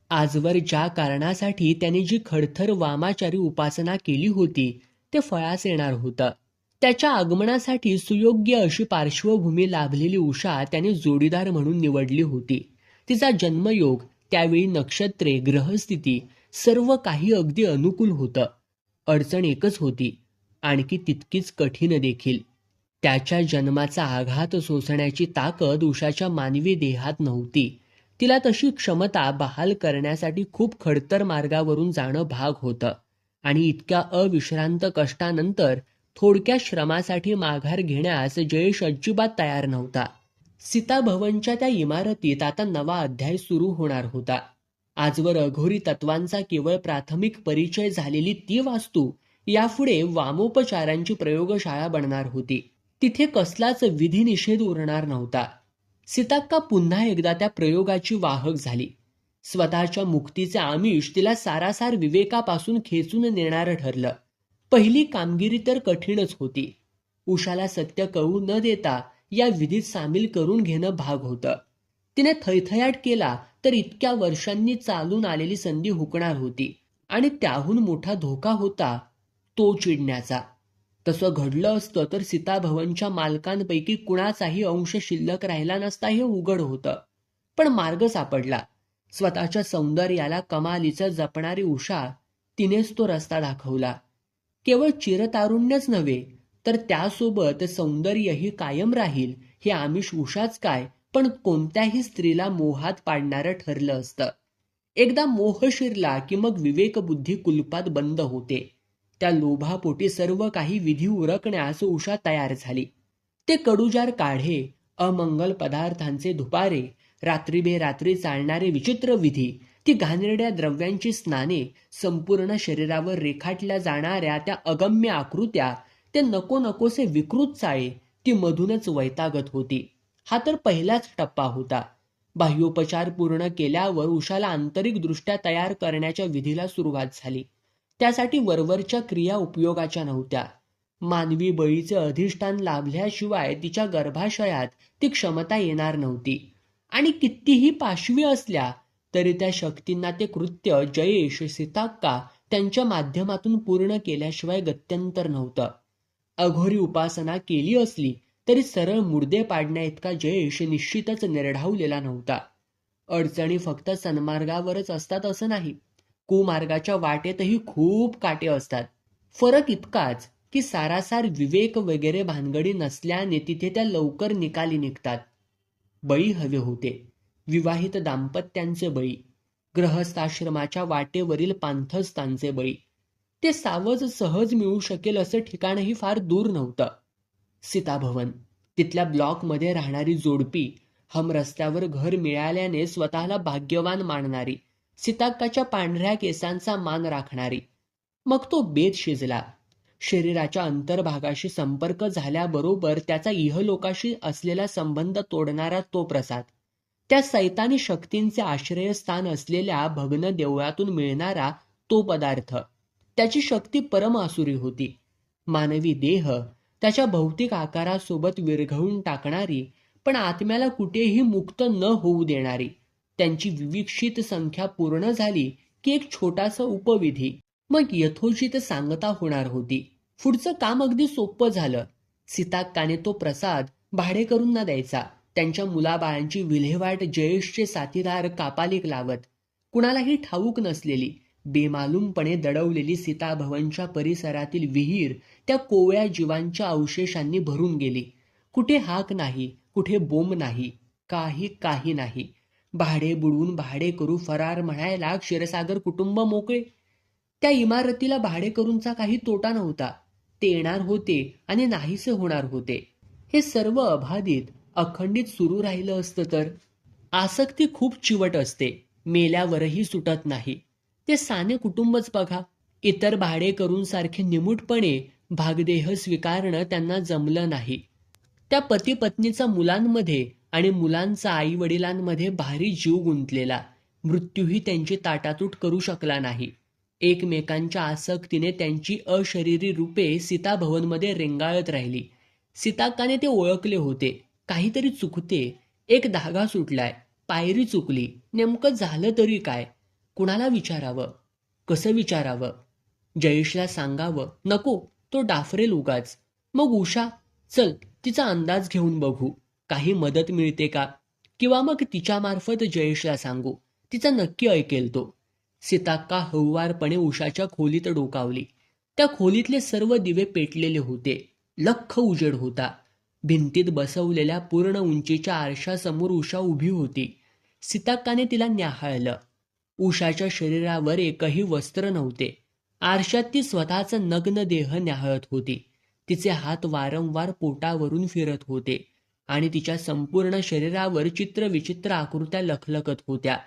आजवर ज्या कारणासाठी त्याने जी खडतर वामाचारी उपासना केली होती ते फळास येणार होतं. त्याच्या आगमनासाठी सुयोग्य अशी पार्श्वभूमी लाभलेली उषा त्याने जोडीदार म्हणून निवडली होती. तिचा जन्मयोग, त्यावेळी नक्षत्रे, ग्रहस्थिती सर्व काही अगदी अनुकूल होतं. अडचण एकच होती, आणखी तितकीच कठीण देखील. त्याच्या जन्माचा आघात सोसण्याची ताकद उषाच्या मानवी देहात नव्हती. तिला तशी क्षमता बहाल करण्यासाठी खूप खडतर मार्गावरून जाणं भाग होतं आणि इतक्या अविश्रांत कष्टानंतर थोडक्या श्रमासाठी माघार घेण्यास जयेश अजिबात तयार नव्हता. सीताभवनच्या त्या इमारतीत आता नवा अध्याय सुरू होणार होता. आजवर अघोरी तत्वांचा केवळ प्राथमिक परिचय झालेली ती वास्तू यापुढे वामोपचारांची प्रयोगशाळा बनणार होती. तिथे कसलाच विधिनिषेध उरणार नव्हता. सीताक्का पुन्हा एकदा त्या प्रयोगाची वाहक झाली. स्वतःच्या मुक्तीचे आमिष तिला सारासार विवेकापासून खेचून नेणारं ठरलं. पहिली कामगिरी तर कठीणच होती. उषाला सत्य कळू न देता या विधीत सामील करून घेणं भाग होतं. तिने थैथयाट केला तर इतक्या वर्षांनी चालून आलेली संधी हुकणार होती आणि त्याहून मोठा धोका होता तो चिडण्याचा. तसं घडलं असतं तर सीताभवनच्या मालकांपैकी कुणाचाही अंश शिल्लक राहिला नसता हे उघड होतं. पण मार्ग सापडला. स्वतःच्या सौंदर्याला कमालीचं जपणारी उषा, तिनेच तो रस्ता दाखवला. केवळ चिरतारुण्यच नव्हे तर त्यासोबत सौंदर्यही कायम राहील हे आमिष उषाच काय पण कोणत्याही स्त्रीला मोहात पाडणारं ठरलं असतं. एकदा मोह शिरला की मग विवेकबुद्धी कुलपात बंद होते. त्या लोभापोटी सर्व काही विधी उरकण्यास उषा तयार झाली. ते कडूजार काढे, अमंगल पदार्थांचे धुपारे, रात्रीबेरात्री चालणारे विचित्र विधी, ती घाणेरड्या द्रव्यांची स्नाने, संपूर्ण शरीरावर रेखाटल्या जाणाऱ्या त्या अगम्य आकृत्या, ते नको नकोसे विकृत चाळे, ती मधूनच वैतागत होती. हा तर पहिलाच टप्पा होता. बाह्योपचार पूर्ण केल्यावर उषाला आंतरिकदृष्ट्या तयार करण्याच्या विधीला सुरुवात झाली. त्यासाठी वरवरच्या क्रिया उपयोगाच्या नव्हत्या. मानवी बळीचे अधिष्ठान लाभल्याशिवाय तिच्या गर्भाशयात ती क्षमता येणार नव्हती. आणि कितीही पाशवी असल्या तरी त्या शक्तींना ते कृत्य जयेश, सीताक्का त्यांच्या माध्यमातून पूर्ण केल्याशिवाय गत्यंतर नव्हतं. अघोरी उपासना केली असली तरी सरळ मुर्दे पाडण्या इतका जयेश निश्चितच निर्ढावलेला नव्हता. अडचणी फक्त सन्मार्गावरच असतात असं नाही. कुमार्गाच्या वाटेतही खूप काटे असतात. फरक इतकाच की सारासार विवेक वगैरे भानगडी नसल्याने तिथे त्या लवकर निकाली निघतात. बळी हवे होते. विवाहित दाम्पत्यांचे बळी, गृहस्थाश्रमाच्या वाटेवरील पांथस्थांचे बळी. ते सावज सहज मिळू शकेल असं ठिकाणही फार दूर नव्हतं. सीताभवन, तिथल्या ब्लॉकमध्ये राहणारी जोडपी, हमरस्त्यावर घर मिळाल्याने स्वतःला भाग्यवान मानणारी, सीताक्काच्या पांढऱ्या केसांचा मान राखणारी. मग तो बेत शिजला. शरीराच्या अंतर्भागाशी संपर्क झाल्याबरोबर त्याचा इहलोकाशी असलेला संबंध तोडणारा तो प्रसाद, त्या सैतानी शक्तींचे आश्रयस्थान असलेल्या भग्न देवळातून मिळणारा तो पदार्थ, त्याची शक्ती परमासुरी होती. मानवी देह त्याच्या भौतिक आकारासोबत विरघळून टाकणारी, पण आत्म्याला कुठेही मुक्त न होऊ देणारी. त्यांची विविक्षित संख्या पूर्ण झाली की एक छोटासा उपविधी, मग यथोचित सांगता होणार होती. पुढचं काम अगदी सोपं झालं. सीताक्काने तो प्रसाद भाडेकरूंना द्यायचा. त्यांच्या मुलाबाळांची विल्हेवाट जयेशचे साथीदार कापालिक लावत. कुणालाही ठाऊक नसलेली, बेमालूमपणे दडवलेली सीताभवनच्या परिसरातील विहीर त्या कोवळ्या जीवांच्या अवशेषांनी भरून गेली. कुठे हाक नाही, कुठे बोंब नाही, काही नाही. भाडे बुडवून भाडेकरू फरार म्हणायला क्षीरसागर कुटुंब मोकळे. त्या इमारतीला भाडेकरूंचा काही तोटा नव्हता. ते येणार होते आणि नाहीसे होणार होते. हे सर्व अबाधित, अखंडित सुरू राहिलं असतं तर. आसक्ती खूप चिवट असते, मेल्यावरही सुटत नाही. ते साने कुटुंबच बघा. इतर भाडेकरूंसारखे निमूटपणे भागदेह स्वीकारणं त्यांना जमलं नाही. त्या पती पत्नीचा मुलांमध्ये आणि मुलांचा आई वडिलांमध्ये भारी जीव गुंतलेला. मृत्यूही त्यांची ताटातूट करू शकला नाही. एकमेकांच्या आसक्तीने त्यांची अशरीरी रूपे सीताभवनमध्ये रेंगाळत राहिली. सीताक्काने ते ओळखले होते. काहीतरी चुकते. एक धागा सुटलाय. पायरी चुकली. नेमकं झालं तरी काय? कुणाला विचारावं? कसं विचारावं? जयेशला सांगावं? नको, तो डाफरेल उगाच. मग उषा? चल, तिचा अंदाज घेऊन बघू. काही मदत मिळते का? किंवा मग तिच्यामार्फत जयेशला सांगू. तिचं नक्की ऐकेल तो. सीताक्का हळुवारपणे उषाच्या खोलीत डोकावली. त्या खोलीतले सर्व दिवे पेटलेले होते. लख्ख उजेड होता. भिंतीत बसवलेल्या पूर्ण उंचीच्या आरशासमोर उषा उभी होती. सीताक्काने तिला न्याहाळलं. उषाच्या शरीरावर एकही वस्त्र नव्हते. आरशात ती स्वतःचा नग्न देह न्याहाळत होती. तिचे हात वारंवार पोटावरून फिरत होते आणि तिच्या संपूर्ण शरीरावर चित्रविचित्र आकृत्या लखलखत होत्या.